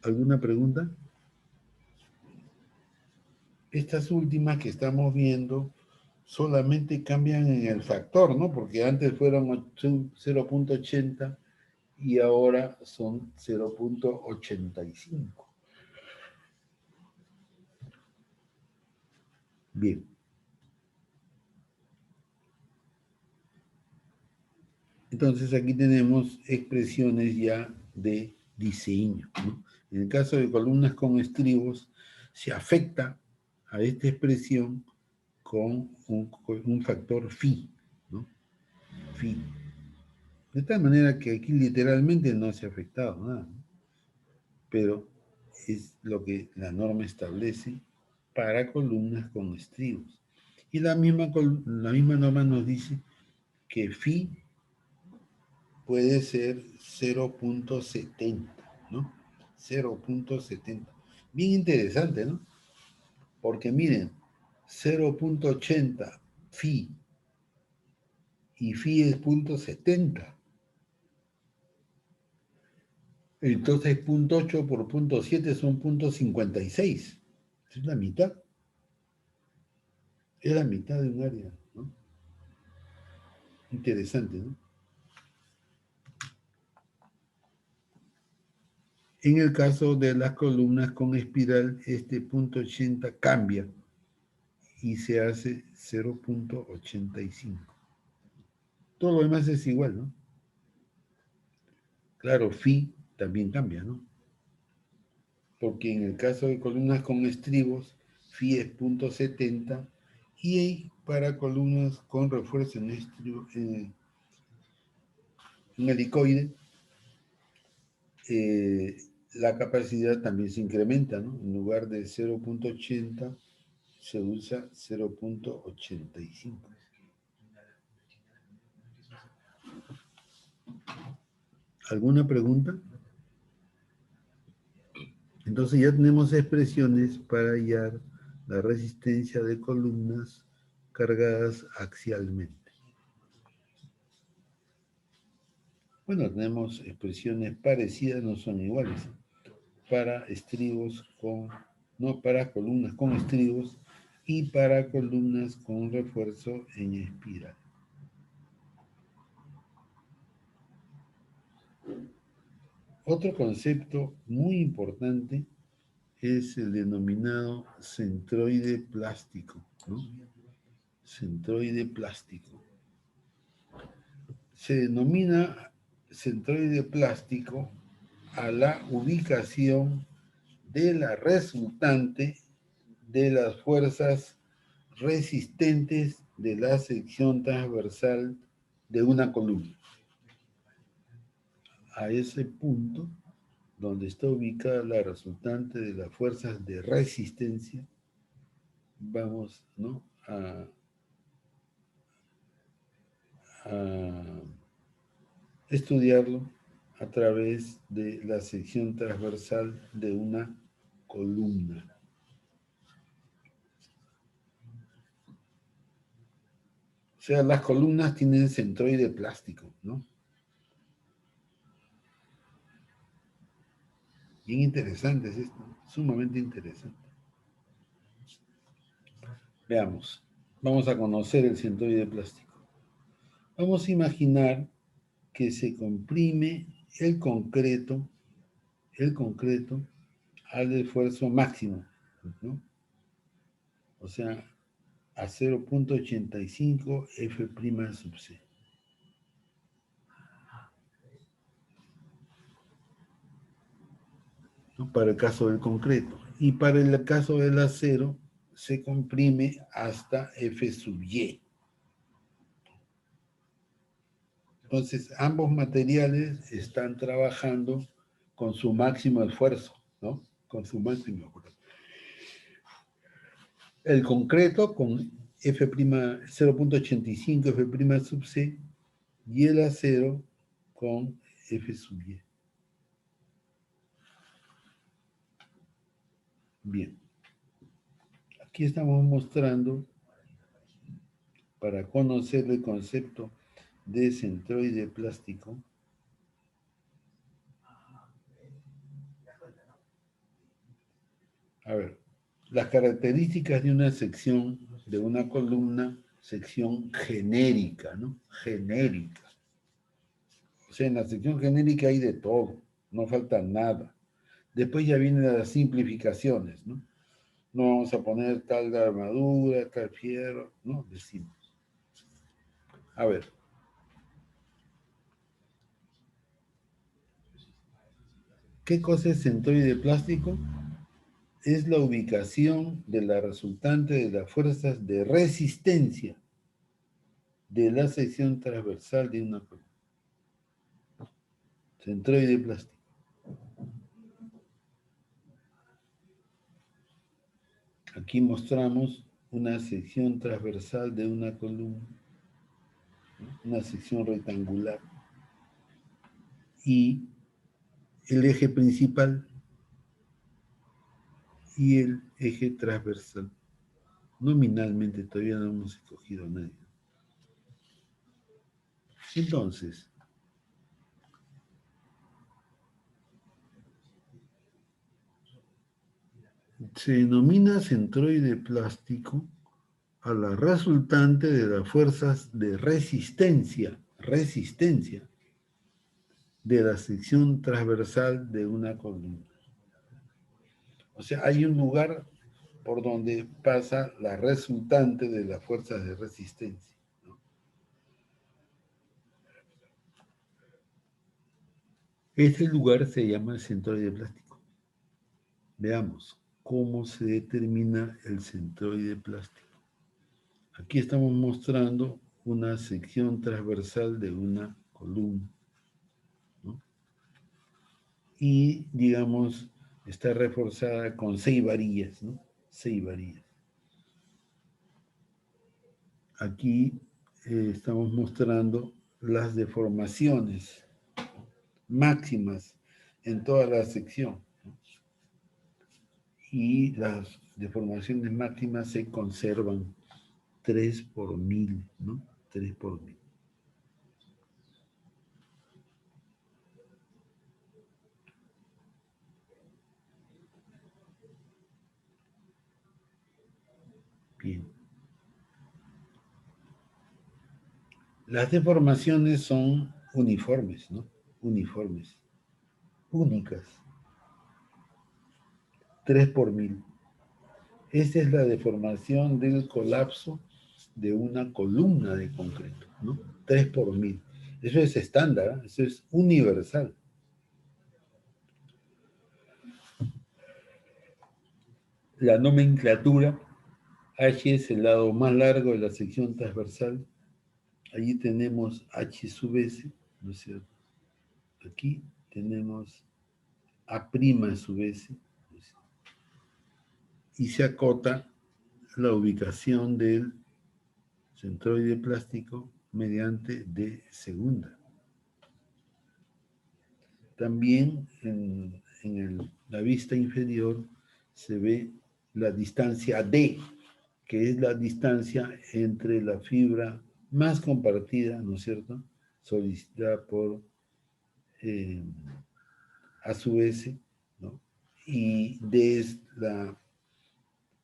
¿Alguna pregunta? Estas últimas que estamos viendo solamente cambian en el factor, ¿no? Porque antes fueron 0.80 y ahora son 0.85. Bien. Entonces aquí tenemos expresiones ya de diseño, ¿no? En el caso de columnas con estribos, se afecta a esta expresión con un factor phi, ¿no? Phi. De tal manera que aquí literalmente no se ha afectado nada, ¿no? Pero es lo que la norma establece para columnas con estribos. Y la misma norma nos dice que phi puede ser 0.70, ¿no? 0.70. Bien interesante, ¿no? Porque miren, 0.80 phi y phi es 0.70. Entonces 0.8 por 0.7 son 0.56. Es la mitad. Es la mitad de un área, ¿no? Interesante, ¿no? En el caso de las columnas con espiral, este 0.80 cambia y se hace 0.85. Todo lo demás es igual, ¿no? Claro, phi también cambia, ¿no? Porque en el caso de columnas con estribos, phi es 0.70 y para columnas con refuerzo en estribo, un helicoide, la capacidad también se incrementa, ¿no? En lugar de 0.80 se usa 0.85. ¿Alguna pregunta? Entonces ya tenemos expresiones para hallar la resistencia de columnas cargadas axialmente. Bueno, tenemos expresiones parecidas, no son iguales, para estribos con, no para columnas con estribos y para columnas con refuerzo en espiral. Otro concepto muy importante es el denominado centroide plástico, ¿no? Centroide plástico. Se denomina centroide plástico a la ubicación de la resultante de las fuerzas resistentes de la sección transversal de una columna. A ese punto donde está ubicada la resultante de las fuerzas de resistencia, vamos, ¿no?, a estudiarlo a través de la sección transversal de una columna. O sea, las columnas tienen centroide plástico, ¿no? Bien interesante es esto, sumamente interesante. Veamos, vamos a conocer el centroide plástico. Vamos a imaginar que se comprime el concreto al esfuerzo máximo, ¿no? O sea, a 0.85 F' sub C. ¿No? Para el caso del concreto. Y para el caso del acero, se comprime hasta F sub Y. Entonces, ambos materiales están trabajando con su máximo esfuerzo, ¿no? Con su máximo esfuerzo. El concreto con F', 0.85 F' sub C, y el acero con F sub Y. Bien. Aquí estamos mostrando, para conocer el concepto de centroide plástico, a ver, las características de una sección, de una columna, sección genérica, ¿no? Genérica. O sea, en la sección genérica hay de todo, no falta nada. Después ya vienen las simplificaciones, ¿no? No vamos a poner tal armadura, tal fierro, ¿no? Decimos. A ver. ¿Qué cosa es centroide plástico? Es la ubicación de la resultante de las fuerzas de resistencia de la sección transversal de una columna. Centroide plástico. Aquí mostramos una sección transversal de una columna, una sección rectangular, y el eje principal y el eje transversal. Nominalmente todavía no hemos escogido a nadie. Entonces, se denomina centroide plástico a la resultante de las fuerzas de resistencia de la sección transversal de una columna. O sea, hay un lugar por donde pasa la resultante de las fuerzas de resistencia, ¿no? Este lugar se llama centroide plástico. Veamos cómo se determina el centroide plástico. Aquí estamos mostrando una sección transversal de una columna, y, digamos, está reforzada con 6 varillas, ¿no? 6 varillas. Aquí estamos mostrando las deformaciones máximas en toda la sección. Y las deformaciones máximas se conservan 3 por 1000, ¿no? 3 por 1000. Bien. Las deformaciones son uniformes, ¿no? Uniformes. Únicas. 3 por 1000. Esta es la deformación del colapso de una columna de concreto, ¿no? 3 por 1000. Eso es estándar, ¿eh? Eso es universal. La nomenclatura, H es el lado más largo de la sección transversal. Allí tenemos H sub S, ¿no es cierto? Aquí tenemos A' sub S, ¿no es cierto? Y se acota la ubicación del centroide plástico mediante D segunda. También en la vista inferior se ve la distancia D, que es la distancia entre la fibra más compartida, ¿no es cierto?, solicitada por A sub S, ¿no? Y D es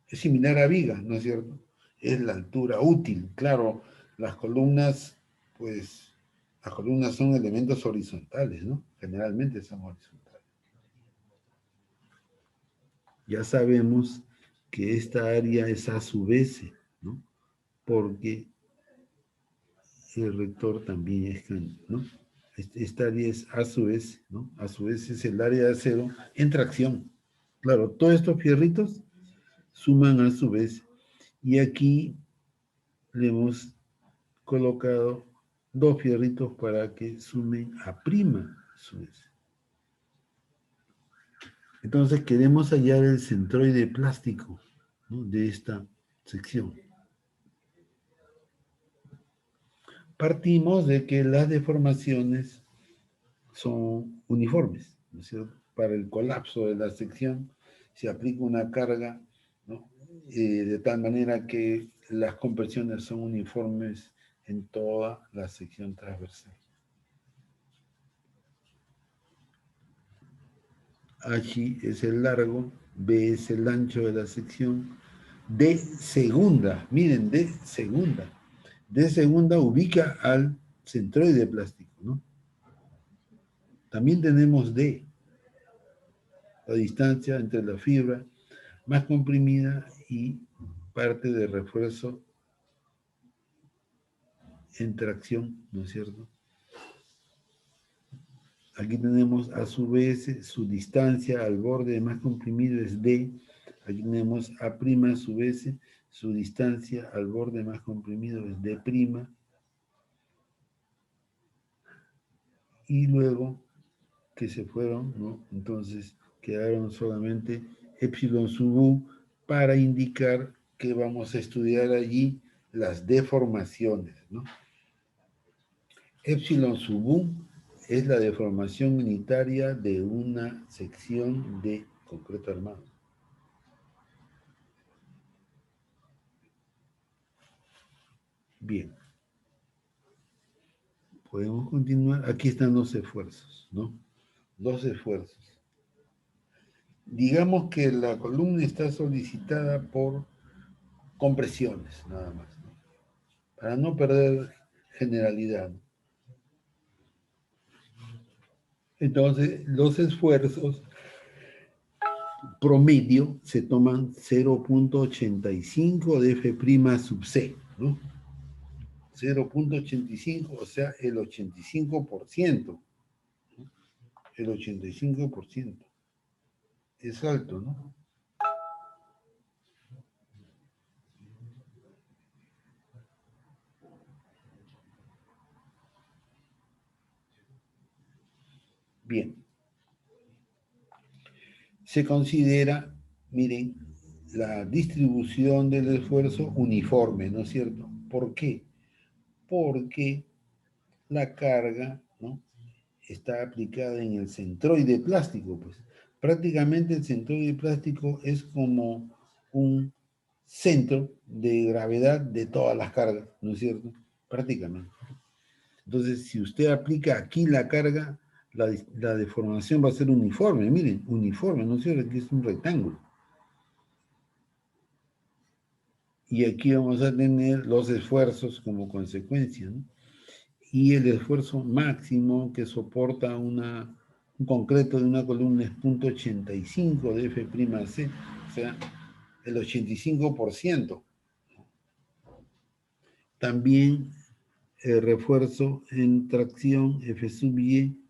similar a viga, ¿no es cierto? Es la altura útil. Claro, las columnas, pues, las columnas son elementos horizontales, ¿no? Generalmente son horizontales. Ya sabemos que esta área es A sub S, ¿no? Porque el rector también es Cantor, ¿no? Esta área es A sub S, ¿no? A sub S es el área de acero en tracción. Claro, todos estos fierritos suman A sub S. Y aquí le hemos colocado 2 fierritos para que sumen a prima sub S. Entonces queremos hallar el centroide plástico, ¿no?, de esta sección. Partimos de que las deformaciones son uniformes, ¿no es cierto? Para el colapso de la sección se aplica una carga, ¿no?, de tal manera que las compresiones son uniformes en toda la sección transversal. H es el largo, B es el ancho de la sección, D segunda, miren, D segunda. D segunda ubica al centroide plástico, ¿no? También tenemos D, la distancia entre la fibra más comprimida y parte de refuerzo en tracción, ¿no es cierto? Aquí tenemos a su vez su distancia al borde más comprimido es D. Aquí tenemos A' a su vez, su distancia al borde más comprimido es D'. Y luego que se fueron, ¿no?, entonces quedaron solamente epsilon sub u para indicar que vamos a estudiar allí las deformaciones, ¿no? Epsilon sub u es la deformación unitaria de una sección de concreto armado. Bien. Podemos continuar. Aquí están los esfuerzos, ¿no? Dos esfuerzos. Digamos que la columna está solicitada por compresiones, nada más, ¿no?, para no perder generalidad. Entonces, los esfuerzos promedio se toman 0.85 de F' sub C, ¿no? 0.85, o sea, el 85%. ¿No? El 85%. Es alto, ¿no? Bien. se considera, miren, la distribución del esfuerzo uniforme, ¿no es cierto? ¿Por qué? Porque la carga, ¿no?, está aplicada en el centroide plástico, pues. Prácticamente el centroide plástico es como un centro de gravedad de todas las cargas, ¿no es cierto? Prácticamente. Entonces, si usted aplica aquí la carga, la deformación va a ser uniforme, miren, uniforme, ¿no es cierto? Aquí es un rectángulo. Y aquí vamos a tener los esfuerzos como consecuencia, ¿no? Y el esfuerzo máximo que soporta un concreto de una columna es 0.85 de F'C, o sea, el 85%. También el refuerzo en tracción F sub Y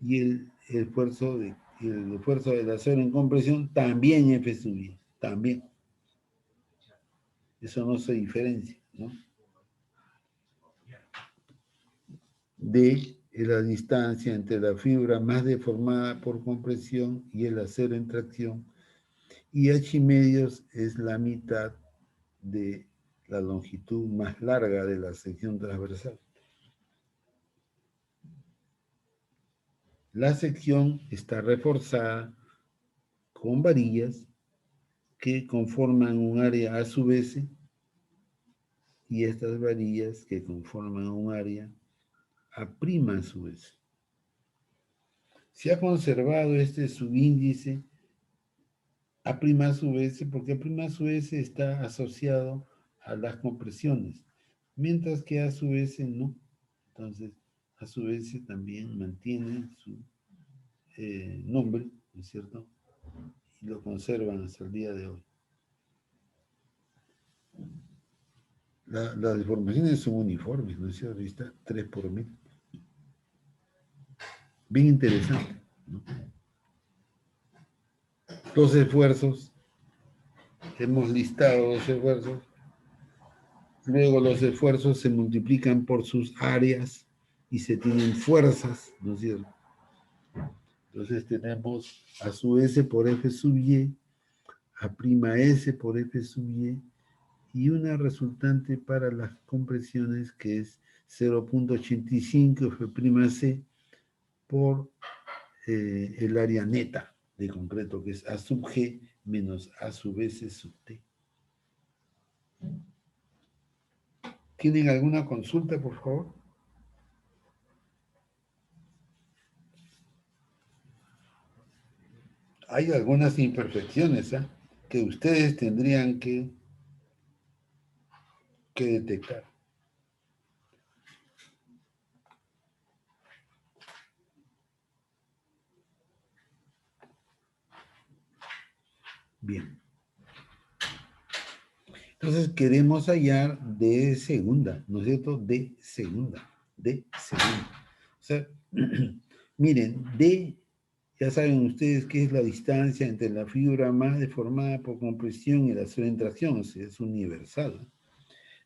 y el esfuerzo del acero en compresión también F sub Y, también. Eso no se diferencia, ¿no? D es la distancia entre la fibra más deformada por compresión y el acero en tracción, y H medios es la mitad de la longitud más larga de la sección transversal. La sección está reforzada con varillas que conforman un área a su vez, y estas varillas que conforman un área a prima a su vez. Se ha conservado este subíndice A' a su vez, porque A' a su vez está asociado a las compresiones, mientras que A su vez no. Entonces, A su vez también mantiene su nombre, ¿no es cierto? Y lo conservan hasta el día de hoy. Las deformaciones son uniformes, ¿no es cierto? Ahí está, 3 por 1000. Bien interesante, ¿no? Los esfuerzos, hemos listado los esfuerzos. Luego los esfuerzos se multiplican por sus áreas y se tienen fuerzas, ¿no es cierto? Entonces tenemos a su S por F sub Y, a prima S por F sub y una resultante para las compresiones que es 0.85 F'C por el área neta de concreto, que es A sub G menos A sub S sub T. ¿Tienen alguna consulta, por favor? Hay algunas imperfecciones, ¿eh?, que ustedes tendrían que detectar. Bien. Entonces queremos hallar D segunda, ¿no es cierto? D segunda, D segunda. O sea, miren, D, ya saben ustedes qué es la distancia entre la fibra más deformada por compresión y el acero en tracción, o sea, es universal.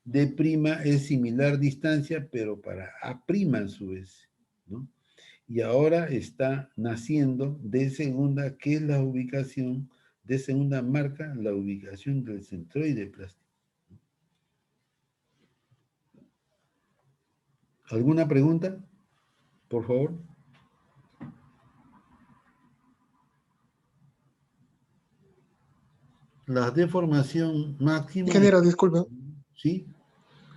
D' es similar distancia, pero para A' a su vez, ¿no? Y ahora está naciendo D segunda, que es la ubicación, D segunda marca la ubicación del centroide plástico. ¿Alguna pregunta? Por favor. La deformación máxima... Ingeniero, disculpe. ¿Sí?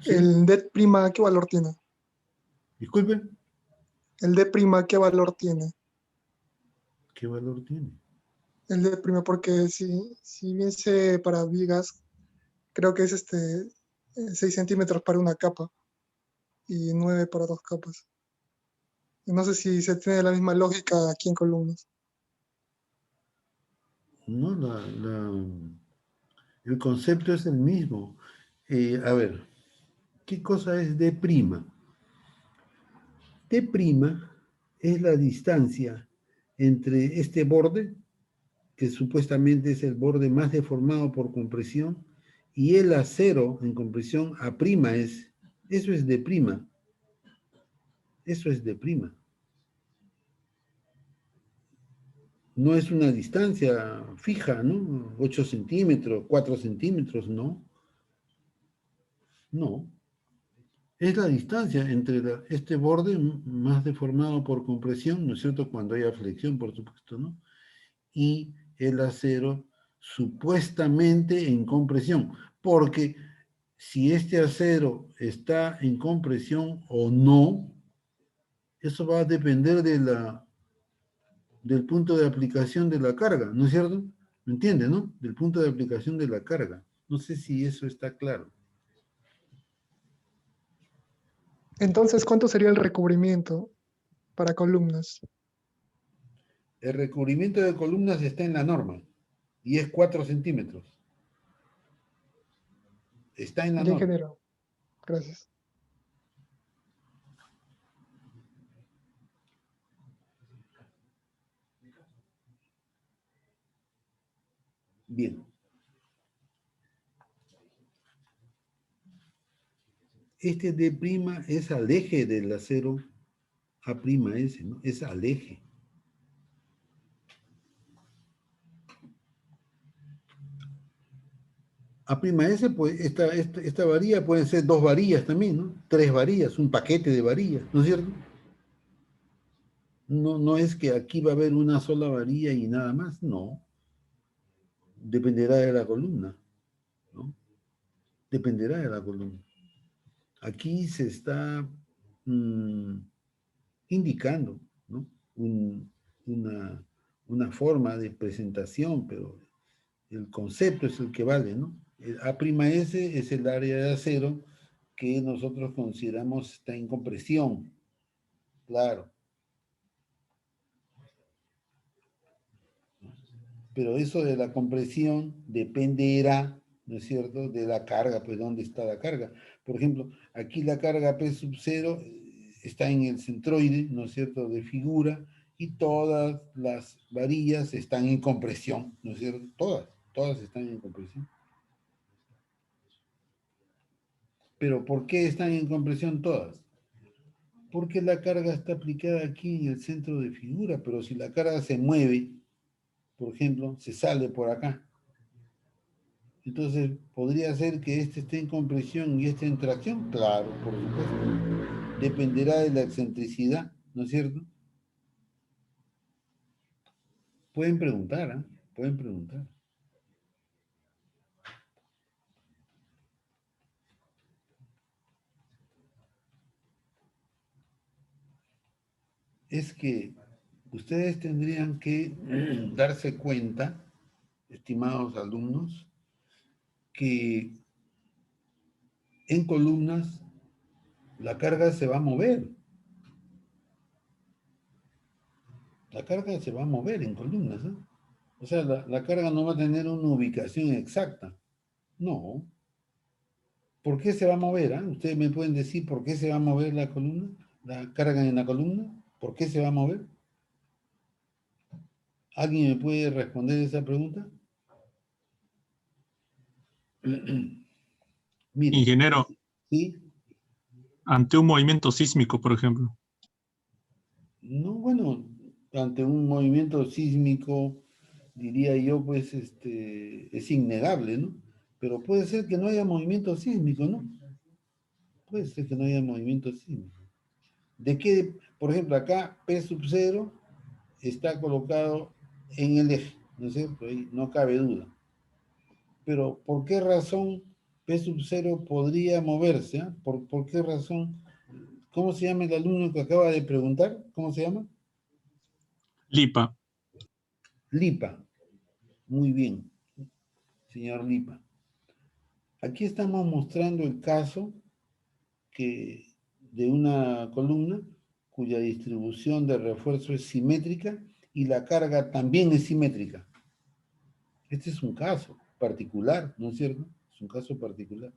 ¿Sí? ¿El D', qué valor tiene? Disculpen. ¿El D', qué valor tiene? ¿Qué valor tiene? El D', porque si bien sé para vigas, creo que es 6 centímetros para una capa y 9 para 2 capas. Y no sé si se tiene la misma lógica aquí en columnas. No, el concepto es el mismo. A ver, ¿qué cosa es D'? D' es la distancia entre este borde, que supuestamente es el borde más deformado por compresión, y el acero en compresión A' es. Eso es D'. Eso es D'. No es una distancia fija, ¿no? 8 centímetros, 4 centímetros, no. No. Es la distancia entre este borde más deformado por compresión, ¿no es cierto? Cuando haya flexión, por supuesto, ¿no? Y el acero supuestamente en compresión. Porque si este acero está en compresión o no, eso va a depender del punto de aplicación de la carga, ¿no es cierto? ¿Me entiende, no? Del punto de aplicación de la carga. No sé si eso está claro. Entonces, ¿cuánto sería el recubrimiento para columnas? El recubrimiento de columnas está en la norma y es 4 centímetros. Está en la Ya, norma. ingeniero. Gracias. Bien. Este D' es al eje del acero A'S, ¿no? Es al eje. A'S, pues, esta varilla pueden ser 2 varillas también, ¿no? 3 varillas, un paquete de varillas, ¿no es cierto? No, no es que aquí va a haber una sola varilla y nada más, no. Dependerá de la columna, ¿no? Dependerá de la columna. Aquí se está indicando, ¿no? Una, una forma de presentación, pero el concepto es el que vale, ¿no? El A'S es el área de acero que nosotros consideramos está en compresión, claro. Pero eso de la compresión dependerá, ¿no es cierto?, de la carga, pues dónde está la carga. Por ejemplo, aquí la carga P sub 0 está en el centroide, ¿no es cierto?, de figura, y todas las varillas están en compresión, ¿no es cierto? Todas están en compresión. Pero ¿por qué están en compresión todas? Porque la carga está aplicada aquí en el centro de figura, pero si la carga se mueve, por ejemplo, se sale por acá. Entonces, ¿podría ser que este esté en compresión y este en tracción? Claro, por supuesto. Dependerá de la excentricidad, ¿no es cierto? Pueden preguntar, ¿eh? Pueden preguntar. Es que ustedes tendrían que darse cuenta, estimados alumnos, que en columnas la carga se va a mover. La carga se va a mover en columnas, ¿eh? O sea, la carga no va a tener una ubicación exacta. No. ¿Por qué se va a mover? ¿Ustedes me pueden decir por qué se va a mover la columna? ¿La carga en la columna? ¿Por qué se va a mover? ¿Alguien me puede responder esa pregunta? Miren, Ingeniero, ¿sí? ante un movimiento sísmico, por ejemplo. No, bueno, ante un movimiento sísmico, diría yo, pues, es innegable, ¿no? Pero puede ser que no haya movimiento sísmico, ¿no? Puede ser que no haya movimiento sísmico. ¿De qué? Por ejemplo, acá P sub 0 está colocado en el eje, ¿no es cierto? Ahí no cabe duda. Pero ¿por qué razón P sub 0 podría moverse? ¿Por qué razón? ¿Cómo se llama el alumno que acaba de preguntar? ¿Cómo se llama? Lipa. Lipa. Muy bien, señor Lipa. Aquí estamos mostrando el caso de una columna cuya distribución de refuerzo es simétrica y la carga también es simétrica. Este es un caso particular, ¿no es cierto? Es un caso particular.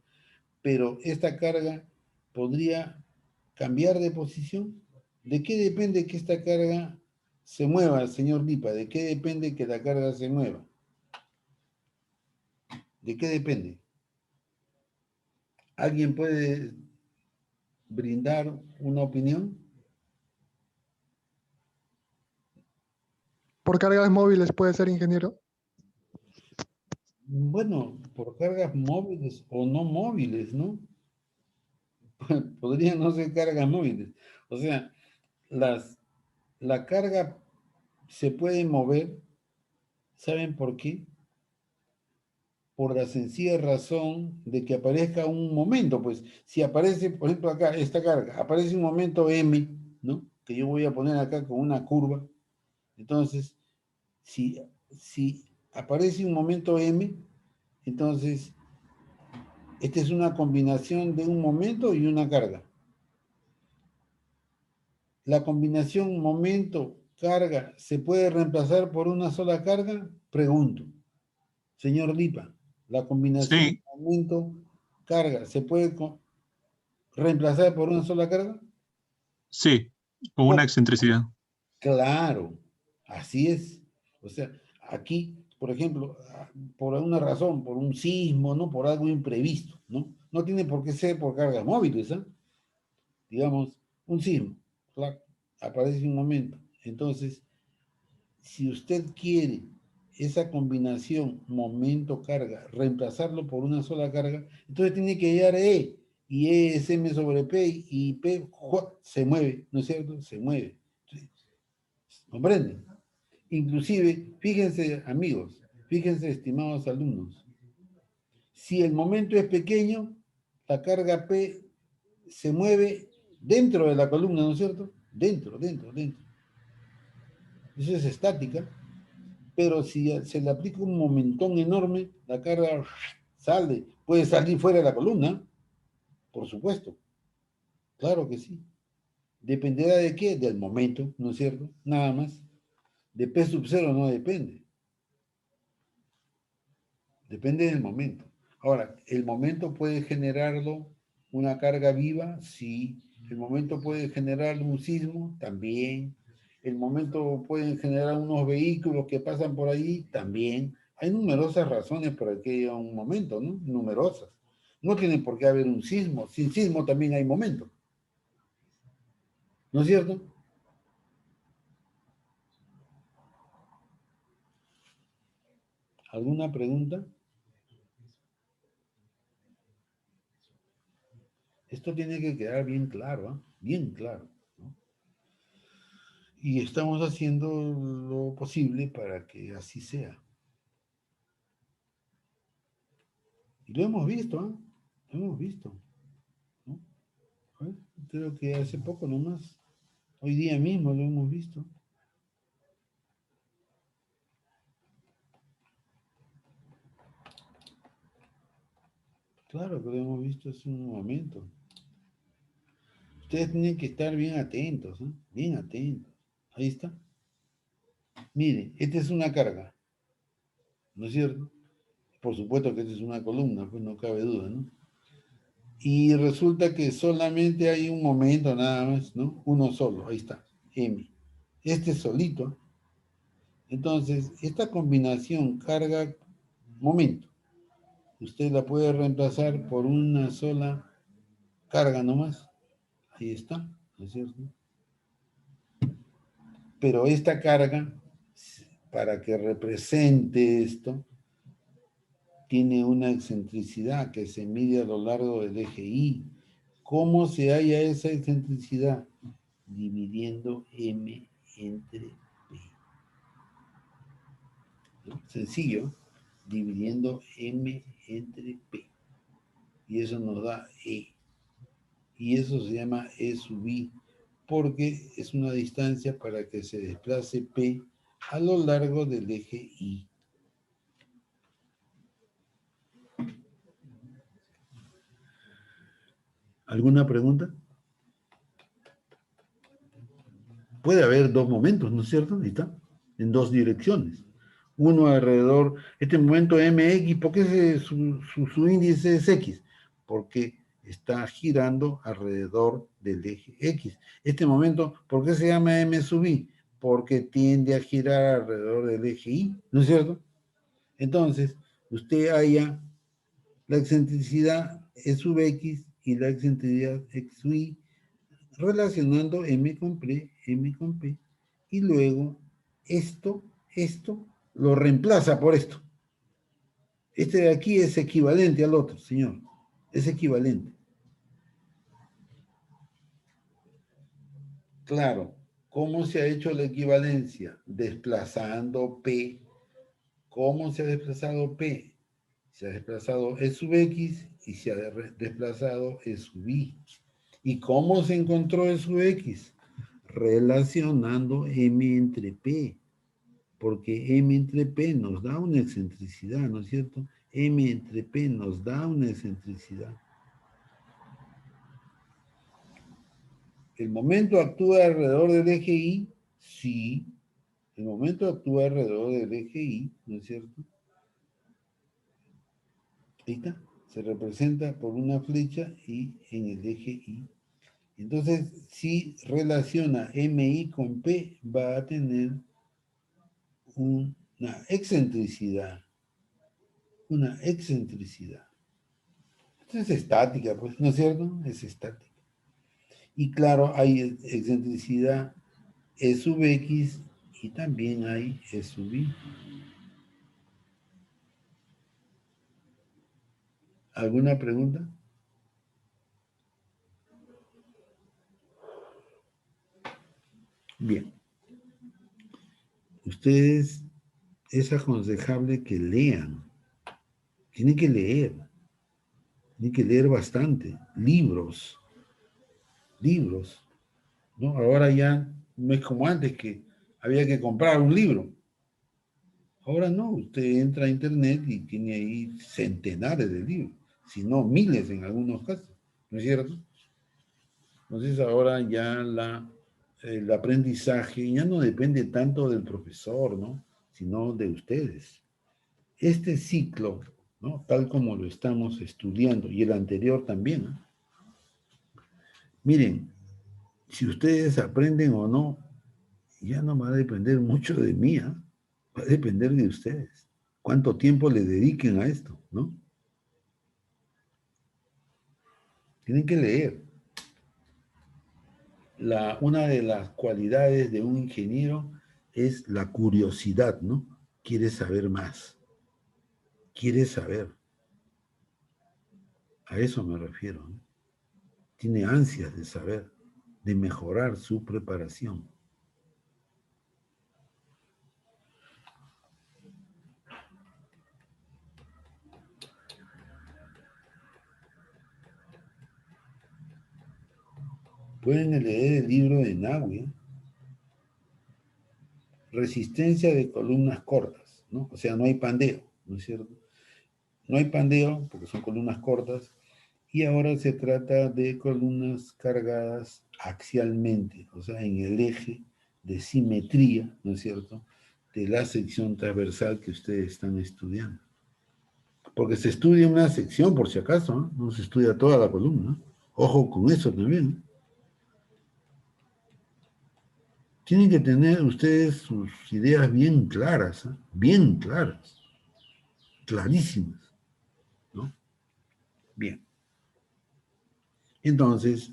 Pero esta carga podría cambiar de posición. ¿De qué depende que esta carga se mueva, señor Lipa? ¿De qué depende que la carga se mueva? ¿De qué depende? ¿Alguien puede brindar una opinión? Por cargas móviles puede ser, ingeniero. Bueno, por cargas móviles o no móviles, ¿no? Podrían no ser cargas móviles. O sea, la carga se puede mover, ¿saben por qué? Por la sencilla razón de que aparezca un momento, pues si aparece, por ejemplo, acá esta carga, aparece un momento M, ¿no? Que yo voy a poner acá con una curva. Entonces, si aparece un momento M, entonces esta es una combinación de un momento y una carga. La combinación momento-carga se puede reemplazar por una sola carga, pregunto. Señor Lipa, la combinación Sí, momento-carga se puede reemplazar por una sola carga. sí, con una excentricidad. Claro, así es. O sea, aquí, por ejemplo, por alguna razón, por un sismo, ¿no? Por algo imprevisto, ¿no? No tiene por qué ser por cargas móviles, ¿ah? Digamos, un sismo, claro, aparece un momento. Entonces, si usted quiere esa combinación momento-carga, reemplazarlo por una sola carga, entonces tiene que hallar E, y E es M sobre P, y P se mueve, ¿no es cierto? Se mueve. ¿Comprenden? Inclusive, fíjense, amigos, fíjense, estimados alumnos, si el momento es pequeño, la carga P se mueve dentro de la columna, ¿no es cierto? Dentro. Eso es estática. Pero si se le aplica un momentón enorme, la carga sale, puede salir fuera de la columna, por supuesto. Claro que sí. ¿Dependerá de qué? Del momento, ¿no es cierto? Nada más. De P sub 0 no depende. Depende del momento. Ahora, ¿el momento puede generarlo una carga viva? Sí. ¿El momento puede generar un sismo? También. ¿El momento puede generar unos vehículos que pasan por ahí? También. Hay numerosas razones para que haya un momento, ¿no? Numerosas. No tiene por qué haber un sismo. Sin sismo también hay momento. ¿No es cierto? ¿Alguna pregunta? Esto tiene que quedar bien claro, ¿eh? Bien claro, ¿no? Y estamos haciendo lo posible para que así sea. Y lo hemos visto, ¿eh? Lo hemos visto, ¿no? Creo que hace poco nomás, hoy día mismo lo hemos visto. Claro que lo hemos visto hace un momento. Ustedes tienen que estar bien atentos, ¿eh? Bien atentos. Ahí está. Miren, esta es una carga, ¿no es cierto? Por supuesto que esta es una columna, pues no cabe duda, ¿no? Y resulta que solamente hay un momento nada más, ¿no? Uno solo, ahí está, M. Este solito. Entonces, esta combinación carga-momento, usted la puede reemplazar por una sola carga nomás. Ahí está, ¿no es cierto? Pero esta carga, para que represente esto, tiene una excentricidad que se mide a lo largo del eje Y. ¿Cómo se halla esa excentricidad? Dividiendo M entre P. ¿No? Sencillo, dividiendo M entre P. Y eso nos da E. Y eso se llama E sub I, porque es una distancia para que se desplace P a lo largo del eje Y. ¿Alguna pregunta? Puede haber dos momentos, ¿no es cierto? Ahí está, en dos direcciones. Uno alrededor, este momento MX, ¿por qué su índice es X? Porque está girando alrededor del eje X. Este momento, ¿por qué se llama M sub I? Porque tiende a girar alrededor del eje Y, ¿no es cierto? Entonces, usted halla la excentricidad E sub X y la excentricidad X sub Y relacionando M con P, y luego esto esto lo reemplaza por esto. Este de aquí es equivalente al otro, señor. Es equivalente. Claro, ¿cómo se ha hecho la equivalencia? Desplazando P. ¿Cómo se ha desplazado P? Se ha desplazado E sub X y se ha desplazado E sub Y. ¿Y cómo se encontró E sub X? Relacionando M entre P. Porque M entre P nos da una excentricidad, ¿no es cierto? M entre P nos da una excentricidad. ¿El momento actúa alrededor del eje Y? Sí. El momento actúa alrededor del eje Y, ¿no es cierto? Ahí está. Se representa por una flecha y en el eje Y. Entonces, si relaciona MI con P, va a tener una excentricidad. Una excentricidad. Esto es estática, pues, ¿no es cierto? Es estática. Y claro, hay excentricidad E sub X y también hay E sub Y. ¿Alguna pregunta? Bien. Ustedes, es aconsejable que lean. Tienen que leer. Tienen que leer bastante. Libros. Libros. ¿No? Ahora ya no es como antes que había que comprar un libro. Ahora no, usted entra a internet y tiene ahí centenares de libros, si no miles en algunos casos, ¿no es cierto? Entonces ahora ya el aprendizaje ya no depende tanto del profesor, ¿no? Sino de ustedes. Este ciclo, ¿no? Tal como lo estamos estudiando, y el anterior también, ¿no? Miren, si ustedes aprenden o no, ya no va a depender mucho de mí, ¿eh? Va a depender de ustedes. ¿Cuánto tiempo le dediquen a esto, no? Tienen que leer. Una de las cualidades de un ingeniero es la curiosidad, ¿no? Quiere saber más. Quiere saber. A eso me refiero, ¿no? Tiene ansias de saber, de mejorar su preparación. Pueden leer el libro de Naui, ¿eh? Resistencia de columnas cortas, ¿no? O sea, no hay pandeo, ¿no es cierto? No hay pandeo porque son columnas cortas y ahora se trata de columnas cargadas axialmente, o sea, en el eje de simetría, ¿no es cierto?, de la sección transversal que ustedes están estudiando. Porque se estudia una sección, por si acaso, ¿no? No se estudia toda la columna. Ojo con eso también, ¿no? Tienen que tener ustedes sus ideas bien claras, ¿eh? Bien claras, clarísimas, ¿no? Bien. Entonces,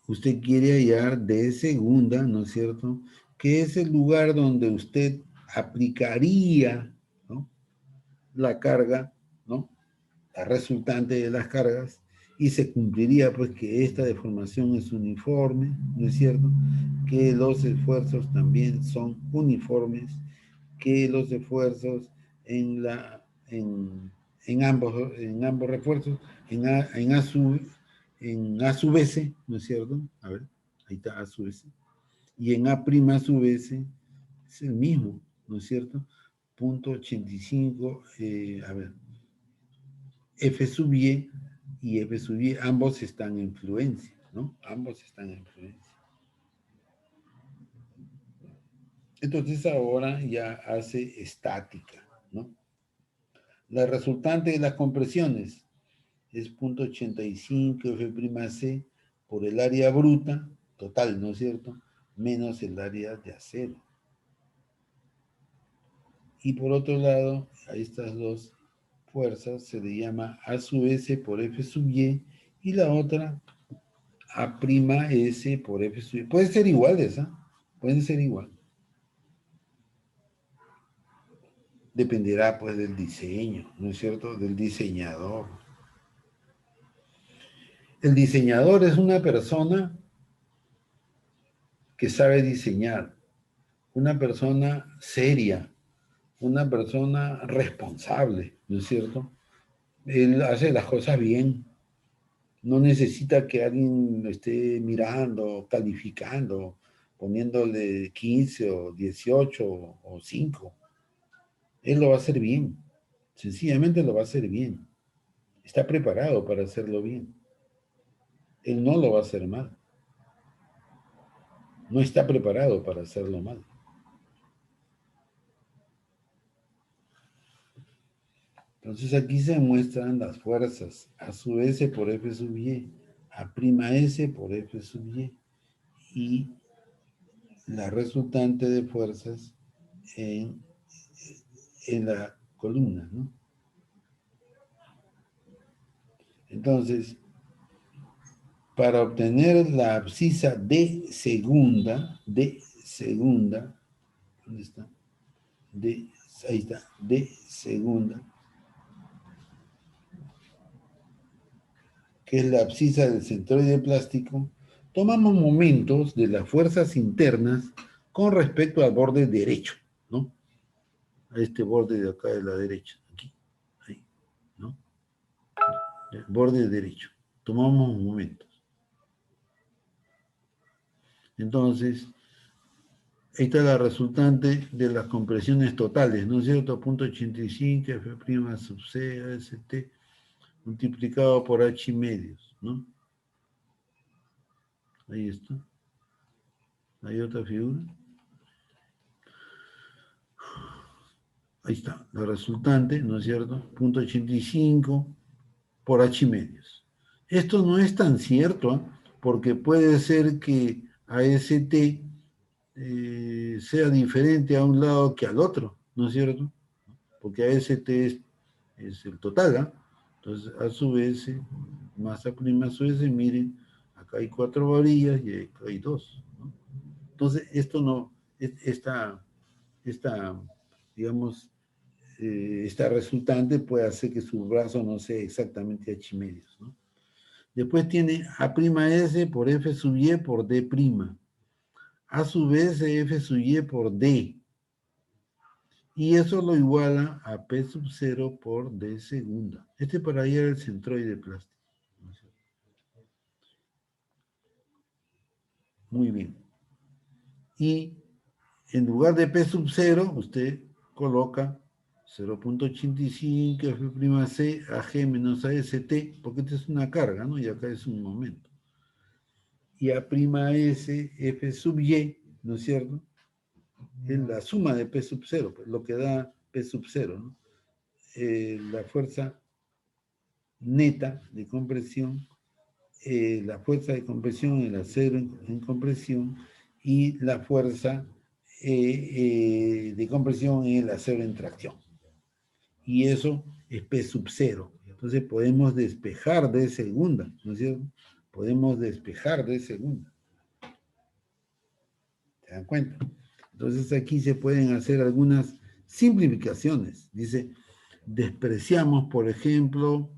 usted quiere hallar de segunda, ¿no es cierto?, que es el lugar donde usted aplicaría, ¿no?, la carga, ¿no?, la resultante de las cargas, y se cumpliría pues que esta deformación es uniforme, ¿no es cierto?, que los esfuerzos también son uniformes, que los esfuerzos en ambos refuerzos, en A sub S, ¿no es cierto? A ver, ahí está A sub S. Y en A' sub S es el mismo, ¿no es cierto? Punto 85, a ver, F sub Y y F sub Y, ambos están en fluencia, ¿no? Ambos están en fluencia. Entonces ahora ya hace estática, ¿no? La resultante de las compresiones es 0.85 F'C por el área bruta, total, ¿no es cierto?, menos el área de acero. Y por otro lado, a estas dos fuerzas se le llama A sub S por F sub Y, y la otra A' S por F sub Y. Pueden ser iguales, ¿ah? Pueden ser iguales. dependerá pues del diseño, ¿no es cierto? Del diseñador. El diseñador es una persona que sabe diseñar, una persona seria, una persona responsable, ¿no es cierto? Él hace las cosas bien, no necesita que alguien lo esté mirando, calificando, poniéndole 15 o 18 o 5. Él lo va a hacer bien, sencillamente lo va a hacer bien. Está preparado para hacerlo bien. Él no lo va a hacer mal. No está preparado para hacerlo mal. Entonces aquí se muestran las fuerzas A sub S por F sub Y, A' S por F sub Y y la resultante de fuerzas en la columna, ¿no? Entonces, para obtener la abscisa de segunda, ¿dónde está? Ahí está, de segunda, que es la abscisa del centroide plástico, tomamos momentos de las fuerzas internas con respecto al borde derecho, ¿no? A este borde de acá de la derecha, aquí, ahí, ¿no? El borde derecho. Tomamos momentos. Entonces, ahí está la resultante de las compresiones totales, ¿no es cierto? Punto 85, F' sub C, AST, multiplicado por H medios, ¿no? Ahí está. Hay otra figura. Ahí está, la resultante, ¿no es cierto? Punto 85 por H medios. Esto no es tan cierto, ¿eh? Porque puede ser que AST sea diferente a un lado que al otro, ¿no es cierto? Porque AST es el total, ¿eh? Entonces, A sub S más A' sub S, miren, acá hay 4 varillas y acá hay 2, ¿no? Entonces, esto no, digamos, esta resultante puede hacer que su brazo no sea exactamente H medios, ¿no? Después tiene A'S por F sub Y por D'. A sub S F sub Y por D. Y eso lo iguala a P sub 0 por D segunda. Este para ahí era el centroide plástico. Muy bien. Y en lugar de P sub 0, usted coloca 0.85 F'C AG menos AST, porque esta es una carga, ¿no? Y acá es un momento. Y A'S F sub Y, ¿no es cierto? Es la suma de P sub 0, pues, lo que da P sub 0, ¿no? La fuerza neta de compresión, la fuerza de compresión, el acero en compresión, y la fuerza de compresión en el acero en tracción. Y eso es P sub 0. Entonces podemos despejar de segunda, ¿no es cierto? Podemos despejar de segunda. ¿Se dan cuenta? Entonces aquí se pueden hacer algunas simplificaciones. Dice, despreciamos, por ejemplo,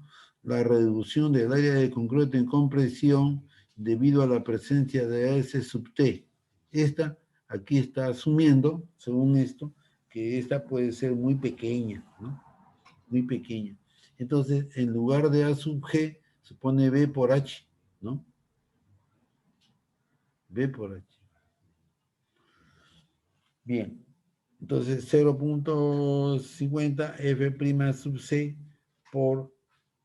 la reducción del área de concreto en compresión debido a la presencia de AS sub T. Esta, aquí está asumiendo, según esto, que esta puede ser muy pequeña, ¿no? Muy pequeña. Entonces, en lugar de A sub G, se pone B por H, ¿no? B por H. Bien. Entonces, 0.50 F' sub C por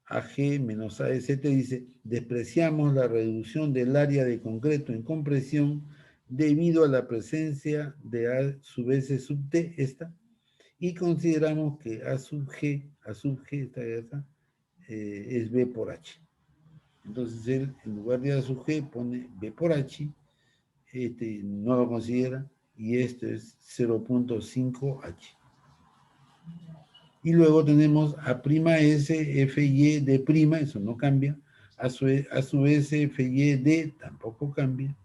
AG menos AST dice, despreciamos la reducción del área de concreto en compresión debido a la presencia de A sub S sub T, esta, y consideramos que A sub G, esta de acá, es B por H. Entonces él, en lugar de A sub G, pone B por H, no lo considera, y esto es 0.5H. Y luego tenemos A'S Fy D', eso no cambia, a su vez Fy D tampoco cambia,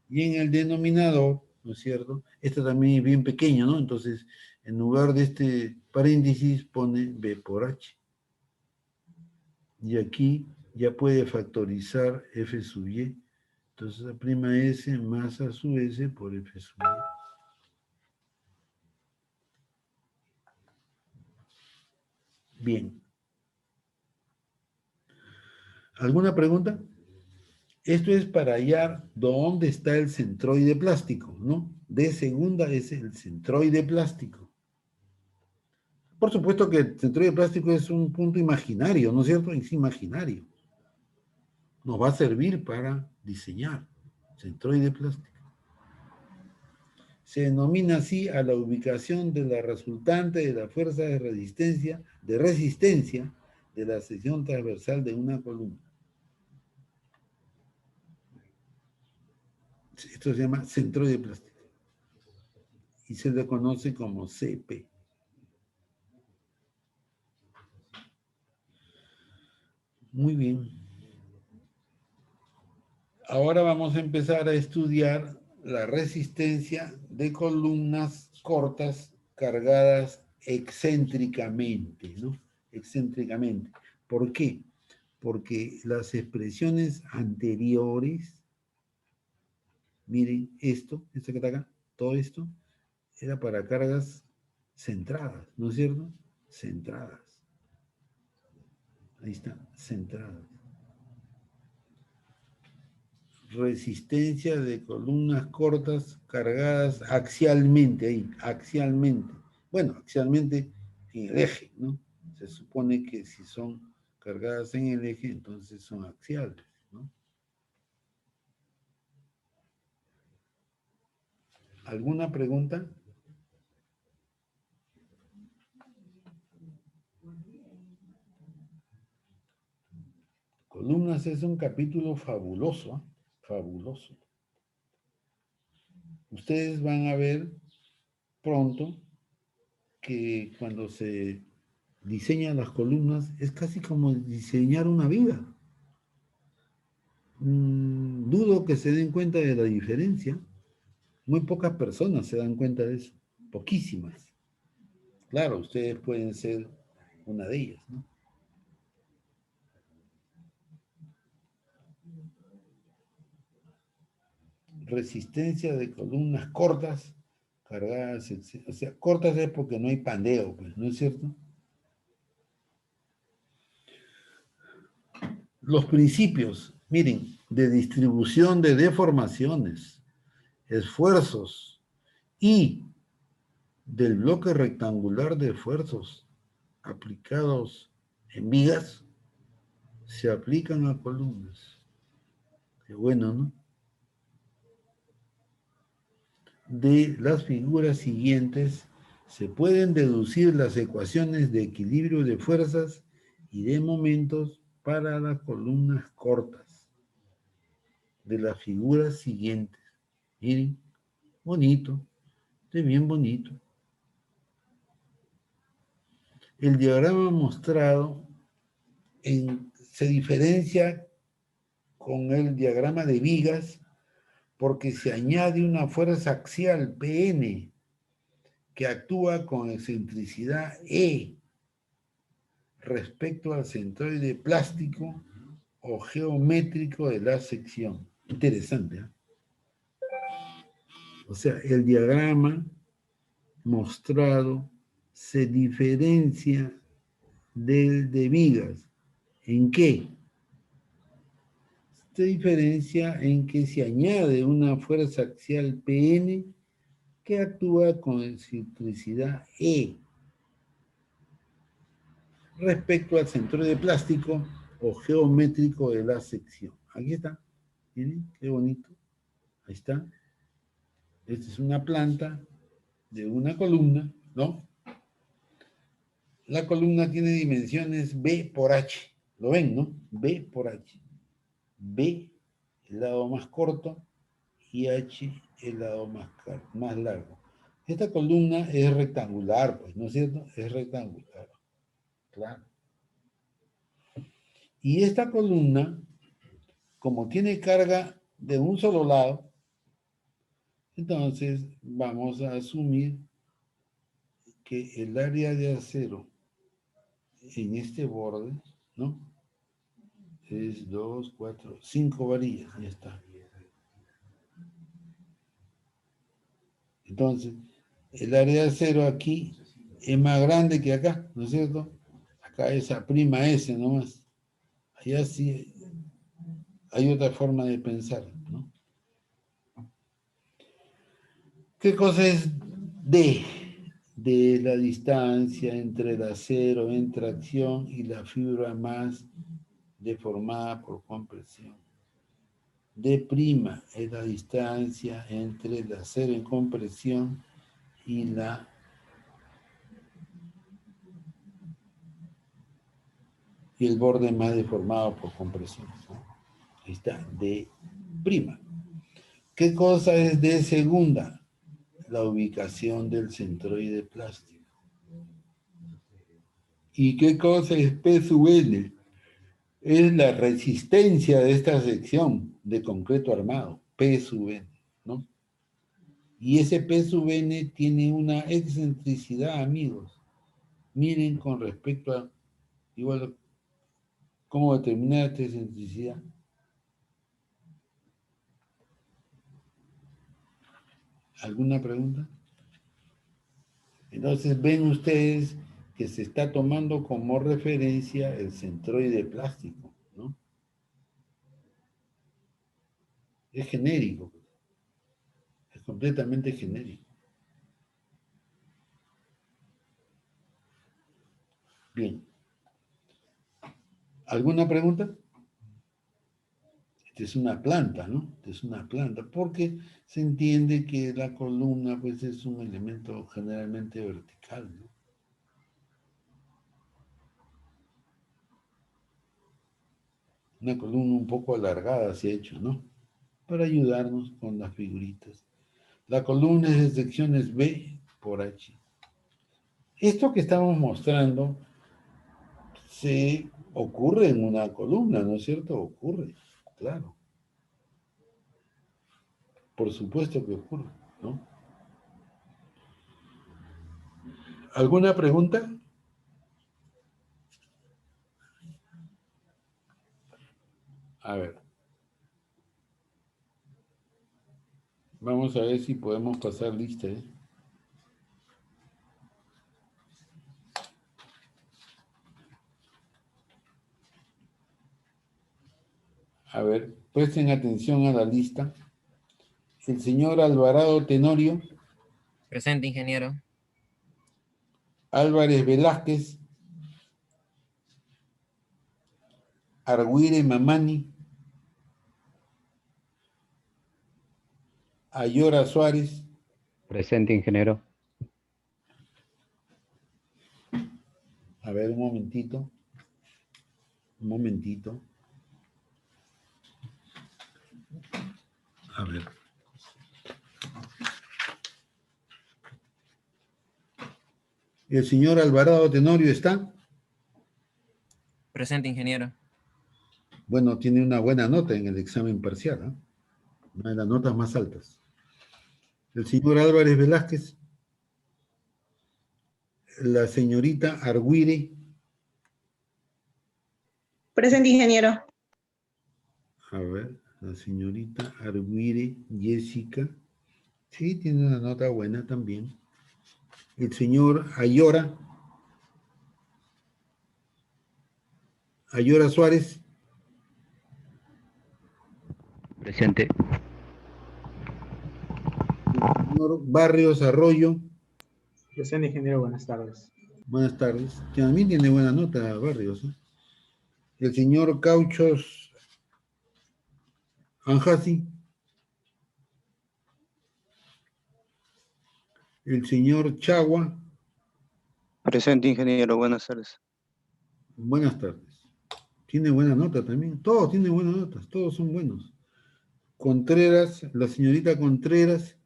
y en el denominador, ¿no es cierto? Esto también es bien pequeño, ¿no? Entonces, En lugar de este paréntesis pone B por H. Y aquí ya puede factorizar F sub Y. Entonces A' S más A sub S por F sub Y. Bien. ¿Alguna pregunta? Esto es para hallar dónde está el centroide plástico, ¿no? D segunda es el centroide plástico. Por supuesto que el centroide plástico es un punto imaginario, ¿no es cierto? Es imaginario. Nos va a servir para diseñar centroide plástico. Se denomina así a la ubicación de la resultante de la fuerza de resistencia de la sección transversal de una columna. Esto se llama centroide plástico y se le conoce como CP. Muy bien. Ahora vamos a empezar a estudiar la resistencia de columnas cortas cargadas excéntricamente, ¿no? Excéntricamente. ¿Por qué? Porque las expresiones anteriores, miren esto que está acá, todo esto, era para cargas centradas, ¿no es cierto? Centradas. Ahí está, centradas. Resistencia de columnas cortas cargadas axialmente, ahí, axialmente. Bueno, axialmente en el eje, ¿no? Se supone que si son cargadas en el eje, entonces son axiales, ¿no? ¿Alguna pregunta? Columnas es un capítulo fabuloso, ¿eh? Fabuloso. Ustedes van a ver pronto que cuando se diseñan las columnas es casi como diseñar una vida. Dudo que se den cuenta de la diferencia. Muy pocas personas se dan cuenta de eso. Poquísimas. Claro, ustedes pueden ser una de ellas, ¿no? Resistencia de columnas cortas, cargadas, o sea, cortas es porque no hay pandeo, pues, ¿no es cierto? Los principios, miren, de distribución de deformaciones, esfuerzos y del bloque rectangular de esfuerzos aplicados en vigas, se aplican a columnas. Qué bueno, ¿no? De las figuras siguientes se pueden deducir las ecuaciones de equilibrio de fuerzas y de momentos para las columnas cortas. De las figuras siguientes. Miren, bonito, es bien bonito. El diagrama mostrado se diferencia con el diagrama de vigas porque se añade una fuerza axial, Pn, que actúa con excentricidad E respecto al centroide plástico o geométrico de la sección. Interesante, ¿eh? O sea, el diagrama mostrado se diferencia del de vigas. ¿En qué? Se diferencia en que se añade una fuerza axial Pn que actúa con excentricidad E respecto al centroide plástico o geométrico de la sección. Aquí está. Miren, qué bonito. Ahí está. Esta es una planta de una columna, ¿no? La columna tiene dimensiones B por H. ¿Lo ven, no? B por H. B, el lado más corto, y H, el lado más largo. Esta columna es rectangular, pues, ¿no es cierto? Es rectangular. Claro. Y esta columna, como tiene carga de un solo lado, entonces vamos a asumir que el área de acero en este borde, ¿no? Es 2, 4, 5 varillas, ya está. Entonces, el área de acero aquí es más grande que acá, ¿no es cierto? Acá esa prima S nomás. Allá sí hay otra forma de pensar, ¿no? ¿Qué cosa es D? De la distancia entre el acero en tracción y la fibra más deformada por compresión. D' es la distancia entre el acero en compresión y el borde más deformado por compresión, ¿no? Ahí está, D'. ¿Qué cosa es D segunda? La ubicación del centroide plástico. ¿Y qué cosa es P sub N? Es la resistencia de esta sección de concreto armado, P sub N, ¿no? Y ese P sub N tiene una excentricidad, amigos. Miren con respecto a, igual, cómo determinar esta excentricidad. ¿Alguna pregunta? Entonces ven ustedes que se está tomando como referencia el centroide plástico, ¿no? Es genérico, es completamente genérico. Bien. ¿Alguna pregunta? Esta es una planta, ¿no? Esta es una planta, porque se entiende que la columna, pues, es un elemento generalmente vertical, ¿no? Una columna un poco alargada se ha hecho, ¿no? Para ayudarnos con las figuritas. La columna es de secciones B por H. Esto que estamos mostrando se ocurre en una columna, ¿no es cierto? Ocurre, claro. Por supuesto que ocurre, ¿no? ¿Alguna pregunta? A ver. Vamos a ver si podemos pasar lista, ¿eh? A ver, presten atención a la lista. El señor Alvarado Tenorio, Presente, ingeniero. Álvarez Velázquez, Arguire Mamani, Ayora Suárez, Presente, ingeniero. a ver, un momentito. Un momentito. A ver. ¿El señor Alvarado Tenorio está? Presente, ingeniero. Bueno, tiene una buena nota en el examen parcial, ¿eh? Una de las notas más altas. El señor Álvarez Velázquez, la señorita Arguire, Presente, ingeniero. a ver, la señorita Arguire Jessica, sí, tiene una nota buena también. El señor Ayora Suárez, Presente. el señor Barrios Arroyo, Presente, ingeniero, buenas tardes. buenas tardes, que también tiene buena nota Barrios, ¿eh? El señor Cauchos Anjasi, el señor Chagua, Presente, ingeniero. Buenas tardes. buenas tardes. Tiene buena nota también, todos tienen buenas notas, todos son buenos. Contreras, la señorita Contreras,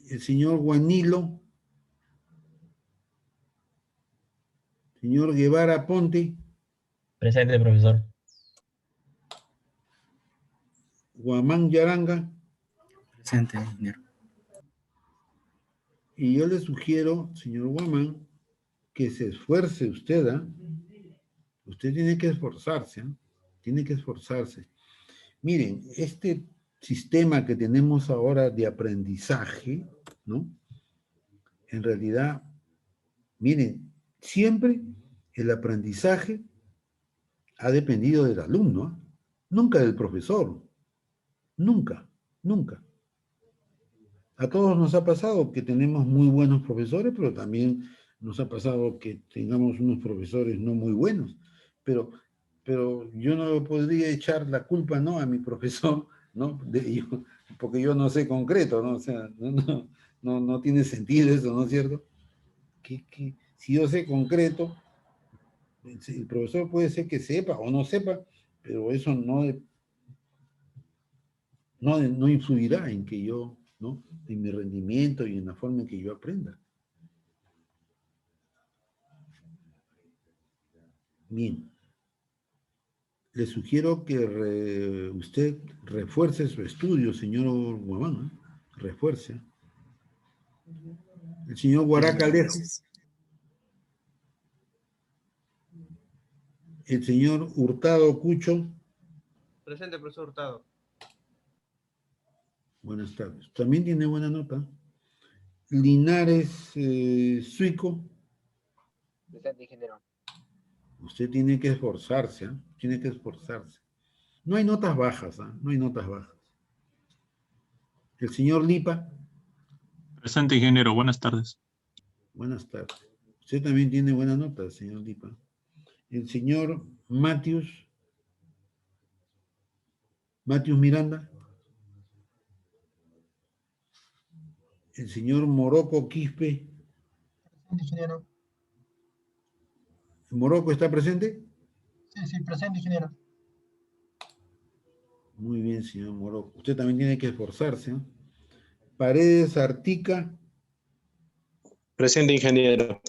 el señor Guanilo, señor Guevara Ponte, Presente, profesor. Guamán Yaranga, Presente, ingeniero. Y yo le sugiero, señor Guamán, que se esfuerce usted, ¿ah? Usted tiene que esforzarse, ¿ah? Tiene que esforzarse. Miren, este sistema que tenemos ahora de aprendizaje, ¿no? En realidad, miren, siempre el aprendizaje ha dependido del alumno, ¿ah? Nunca del profesor. Nunca, nunca. A todos nos ha pasado que tenemos muy buenos profesores, pero también nos ha pasado que tengamos unos profesores no muy buenos. Pero yo no podría echar la culpa, ¿no?, a mi profesor, ¿no? Porque yo no sé concreto, ¿no? O sea, no tiene sentido eso, ¿no es cierto? Que si yo sé concreto, el profesor puede ser que sepa o no sepa, pero eso no influirá en que yo, ¿no?, en mi rendimiento y en la forma en que yo aprenda. Bien. Le sugiero que usted refuerce su estudio, señor Guamán, ¿eh? Refuerce. El señor Guaraca Alejo. El señor Hurtado Cucho. Presente, profesor Hurtado. Buenas tardes. También tiene buena nota. Linares Suico. Presente, ingeniero. Usted tiene que esforzarse, ¿eh? Tiene que esforzarse. No hay notas bajas, ¿eh? No hay notas bajas. El señor Lipa. Presente, ingeniero. Buenas tardes. Buenas tardes. Usted también tiene buena nota, señor Lipa. El señor Matius Miranda. El señor Morocco Quispe. Presente, ingeniero. ¿Morocco está presente? Sí, presente, ingeniero. Muy bien, señor Morocco. Usted también tiene que esforzarse, ¿eh? Paredes Artica. Presente, ingeniero.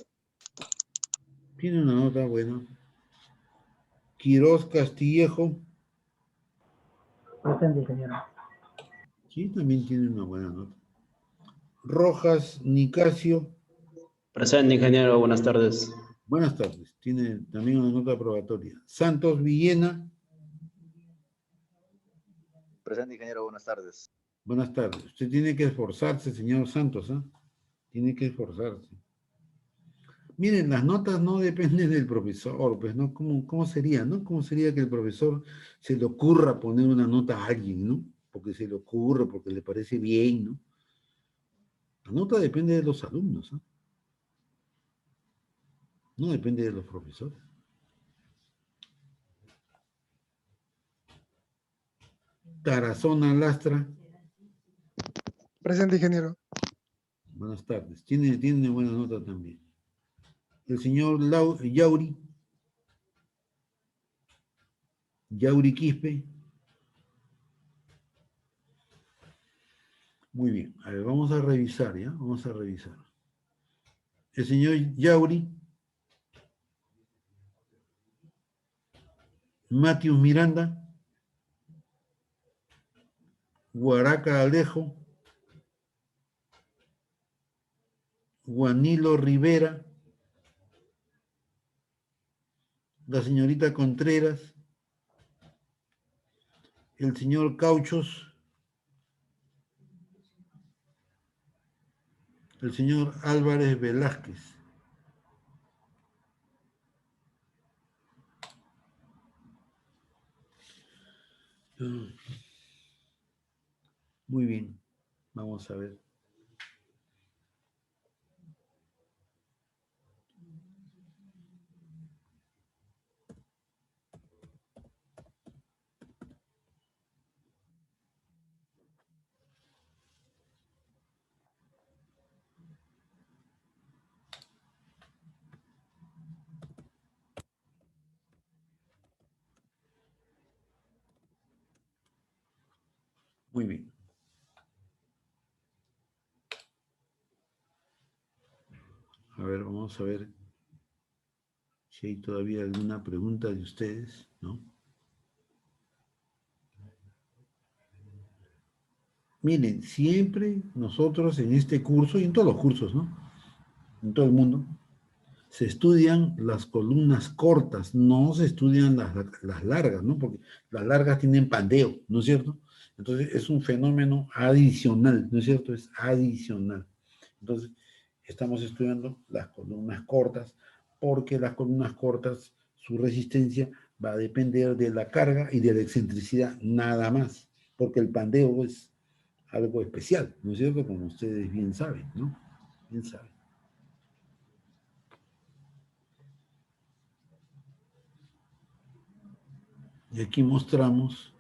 Tiene una nota buena. Quirós Castillejo. Presente, ingeniero. Sí, también tiene una buena nota. Rojas Nicasio. Presente, ingeniero. Buenas tardes. Buenas tardes. Tiene también una nota aprobatoria. Santos Villena. Presente, ingeniero, buenas tardes. Buenas tardes. Usted tiene que esforzarse, señor Santos, ¿eh? Tiene que esforzarse. Miren, las notas no dependen del profesor, pues, ¿no? ¿Cómo sería, no? ¿Cómo sería que el profesor se le ocurra poner una nota a alguien, ¿no? Porque se le ocurre, porque le parece bien, ¿no? La nota depende de los alumnos, ¿eh? No depende de los profesores. Tarazona Lastra. Presente, ingeniero. Buenas tardes. Tiene buena nota también. El señor Yauri. Yauri Quispe. Muy bien. A ver, vamos a revisar, ¿ya? Vamos a revisar. El señor Yauri. Matius Miranda. Guaraca Alejo. Juanilo Rivera. La señorita Contreras. El señor Cauchos. El señor Álvarez Velázquez. Muy bien. Vamos a ver. Muy bien. A ver, vamos a ver si hay todavía alguna pregunta de ustedes, ¿no? Miren, siempre nosotros en este curso y en todos los cursos, ¿no? En todo el mundo, se estudian las columnas cortas, no se estudian las largas, ¿no? Porque las largas tienen pandeo, ¿no es cierto? Entonces es un fenómeno adicional, ¿no es cierto? Es adicional. Entonces estamos estudiando las columnas cortas porque las columnas cortas, su resistencia va a depender de la carga y de la excentricidad, nada más, porque el pandeo es algo especial, ¿no es cierto? Como ustedes bien saben, ¿no? Bien saben. Y aquí mostramos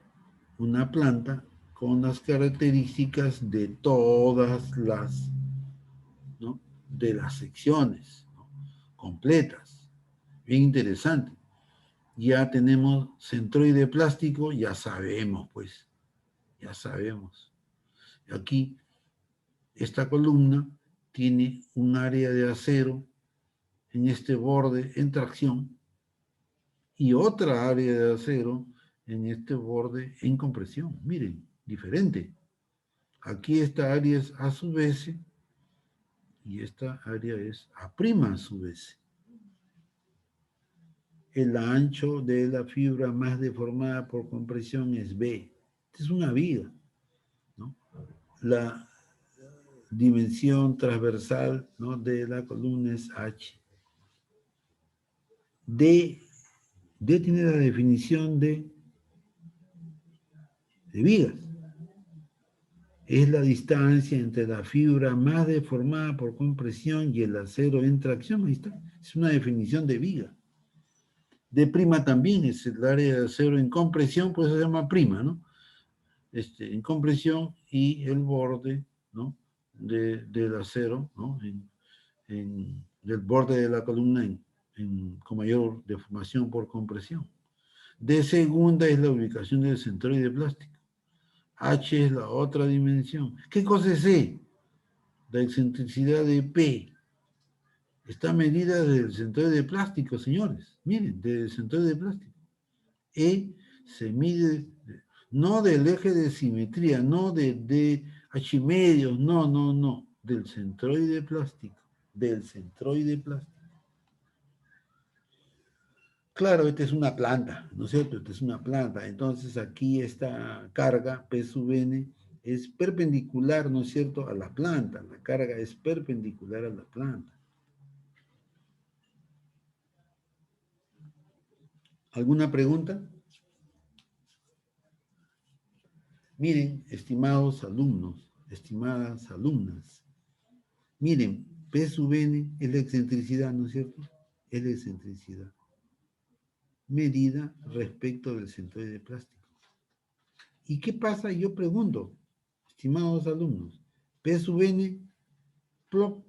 una planta con las características de todas las, ¿no? De las secciones, ¿no? Completas. Bien interesante. Ya tenemos centroide plástico, ya sabemos, pues, ya sabemos. Aquí, esta columna tiene un área de acero en este borde en tracción y otra área de acero en este borde en compresión. Miren, diferente. Aquí esta área es A sub S y esta área es A' a sub S. El ancho de la fibra más deformada por compresión es B. Esta es una viga, ¿no? La dimensión transversal, ¿no?, de la columna es H. D tiene la definición de vigas. Es la distancia entre la fibra más deformada por compresión y el acero en tracción. Ahí está. Es una definición de viga. D' también es el área de acero en compresión, pues se llama prima, ¿no? En compresión y el borde, ¿no?, del acero, ¿no?, del borde de la columna con mayor deformación por compresión. D segunda es la ubicación del centroide plástico. H es la otra dimensión. ¿Qué cosa es E? La excentricidad de P. Está medida del centroide plástico, señores. Miren, del centroide plástico. E se mide no del eje de simetría, no de H medios, no, del centroide plástico, del centroide plástico. Claro, esta es una planta, ¿no es cierto? Esta es una planta. Entonces aquí esta carga, P sub n, es perpendicular, ¿no es cierto?, a la planta. La carga es perpendicular a la planta. ¿Alguna pregunta? Miren, estimados alumnos, estimadas alumnas, miren, P sub n es la excentricidad, ¿no es cierto? Es la excentricidad medida respecto del centroide plástico. ¿Y qué pasa? Yo pregunto, estimados alumnos, P sub n, plop,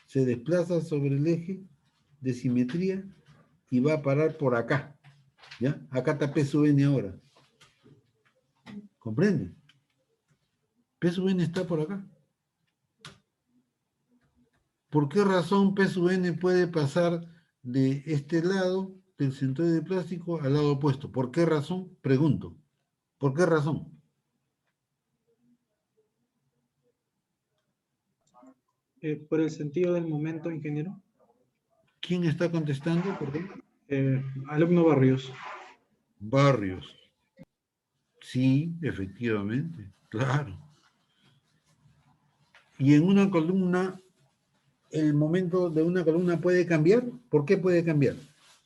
se desplaza sobre el eje de simetría y va a parar por acá, ¿ya? Acá está P sub n ahora. ¿Comprenden? P sub n está por acá. ¿Por qué razón P sub n puede pasar de este lado del centroide plástico al lado opuesto? ¿Por qué razón? Pregunto. ¿Por qué razón? Por el sentido del momento, ingeniero. ¿Quién está contestando? Perdón. Alumno Barrios. Barrios. Sí, efectivamente, claro. Y en una columna, el momento de una columna puede cambiar. ¿Por qué puede cambiar?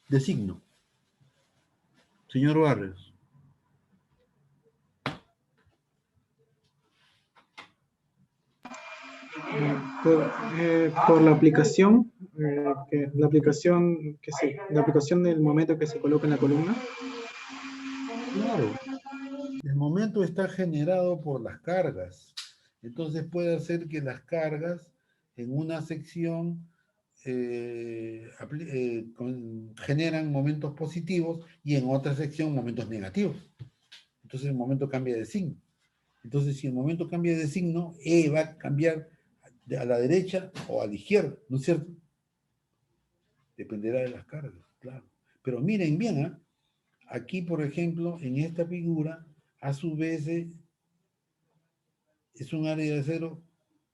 De signo. Señor Barrios. Por la aplicación, la aplicación del momento que se coloca en la columna. Claro. El momento está generado por las cargas. Entonces puede hacer que las cargas en una sección generan momentos positivos y en otra sección momentos negativos. Entonces el momento cambia de signo. Entonces si el momento cambia de signo, E va a cambiar a la derecha o a la izquierda, ¿no es cierto? Dependerá de las cargas, claro. Pero miren bien, ¿eh? Aquí, por ejemplo, en esta figura, a su vez, es un área de acero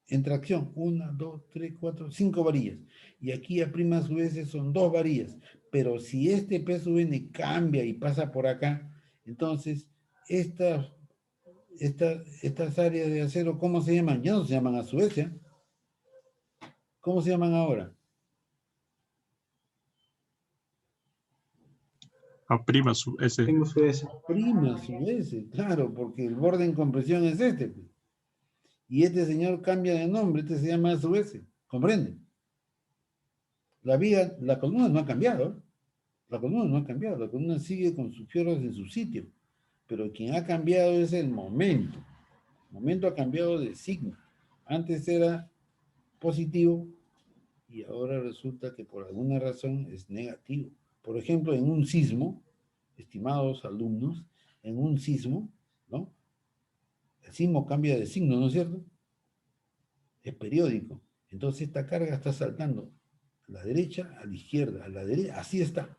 en tracción. 1, 2, 3, 4, 5 varillas. Y aquí A' a su vez son 2 varillas. Pero si este P sub n cambia y pasa por acá, entonces estas áreas de acero, ¿cómo se llaman? Ya no se llaman a su vez, ¿ya? ¿Cómo se llaman ahora? A' sub S. Tengo su S. Prima su S, claro, porque el borde en compresión es este. Pues. Y este señor cambia de nombre, este se llama A sub S. ¿Comprenden? La viga, la columna no ha cambiado. ¿Eh? La columna no ha cambiado, la columna sigue con sus fierros en su sitio. Pero quien ha cambiado es el momento. El momento ha cambiado de signo. Antes era positivo y ahora resulta que por alguna razón es negativo. Por ejemplo, en un sismo, estimados alumnos, en un sismo, ¿no? El sismo cambia de signo, ¿no es cierto? Es periódico. Entonces esta carga está saltando a la derecha, a la izquierda, a la derecha, así está.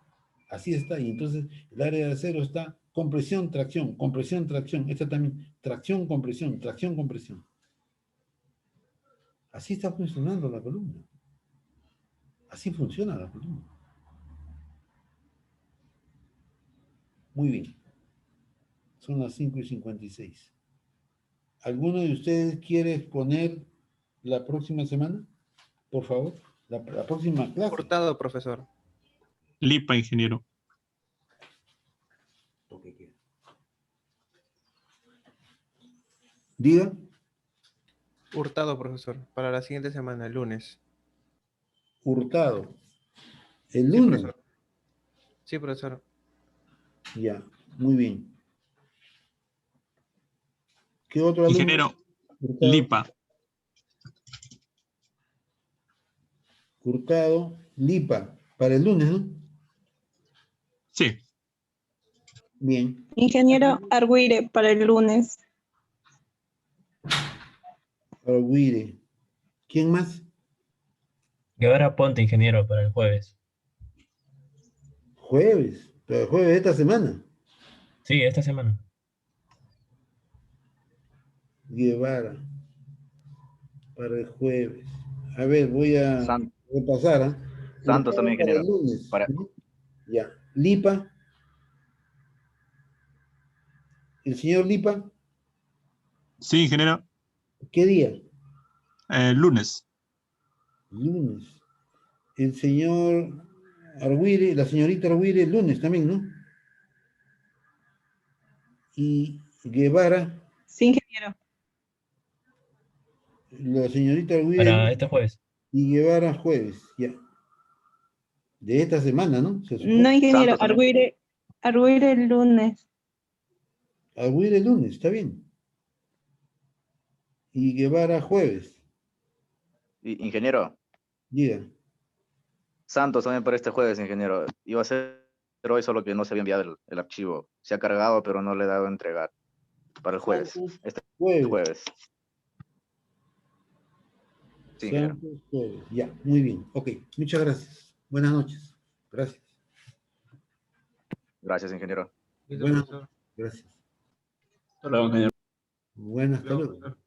Así está. Y entonces el área de acero está compresión, tracción, compresión, tracción. Esta también, tracción, compresión, tracción, compresión. Así está funcionando la columna. Así funciona la columna. Muy bien. Son las 5:56. ¿Alguno de ustedes quiere exponer la próxima semana? Por favor. La próxima clase. Hurtado, profesor. Lipa, ingeniero. Diga. Hurtado, profesor. Para la siguiente semana, el lunes. Hurtado. El Sí, lunes. profesor. Sí, profesor. Ya, muy bien. ¿Qué otro alumno? Ingeniero, Hurtado. Lipa. Hurtado, Lipa. Para el lunes, ¿no? Sí. Bien. Ingeniero Arguire para el lunes. Arguire. ¿Quién más? Guevara Ponte, ingeniero, para el jueves. Jueves. Pero el jueves de esta semana. Sí, esta semana. Guevara. Para el jueves. A ver, voy a repasar. ¿Ah? Santos Hurtado también, para el ingeniero. lunes. Para- Ya. Lipa. ¿El señor Lipa? Sí, ingeniero. ¿Qué día? Lunes. Lunes. El señor Arguire, la señorita Arguire, el lunes también, ¿no? Y Guevara, Sí, ingeniero. la señorita Arguire. Para este jueves. Y Guevara jueves, ya. De esta semana, ¿no? Se supone. No, ingeniero, Santos también. Arguire el lunes. Arguire el lunes, está bien. Y Guevara jueves, Ingeniero, diga. Santos también para este jueves, ingeniero. Iba a ser hoy, solo que no se había enviado el archivo. Se ha cargado, pero no le he dado a entregar. Para el jueves. Este jueves. Sí, ingeniero. Santos, jueves. Ya, muy bien. Ok, muchas gracias. Buenas noches. Gracias. Gracias, ingeniero. Buenas noches. Gracias. Hasta luego, ingeniero. Buenas, hasta luego.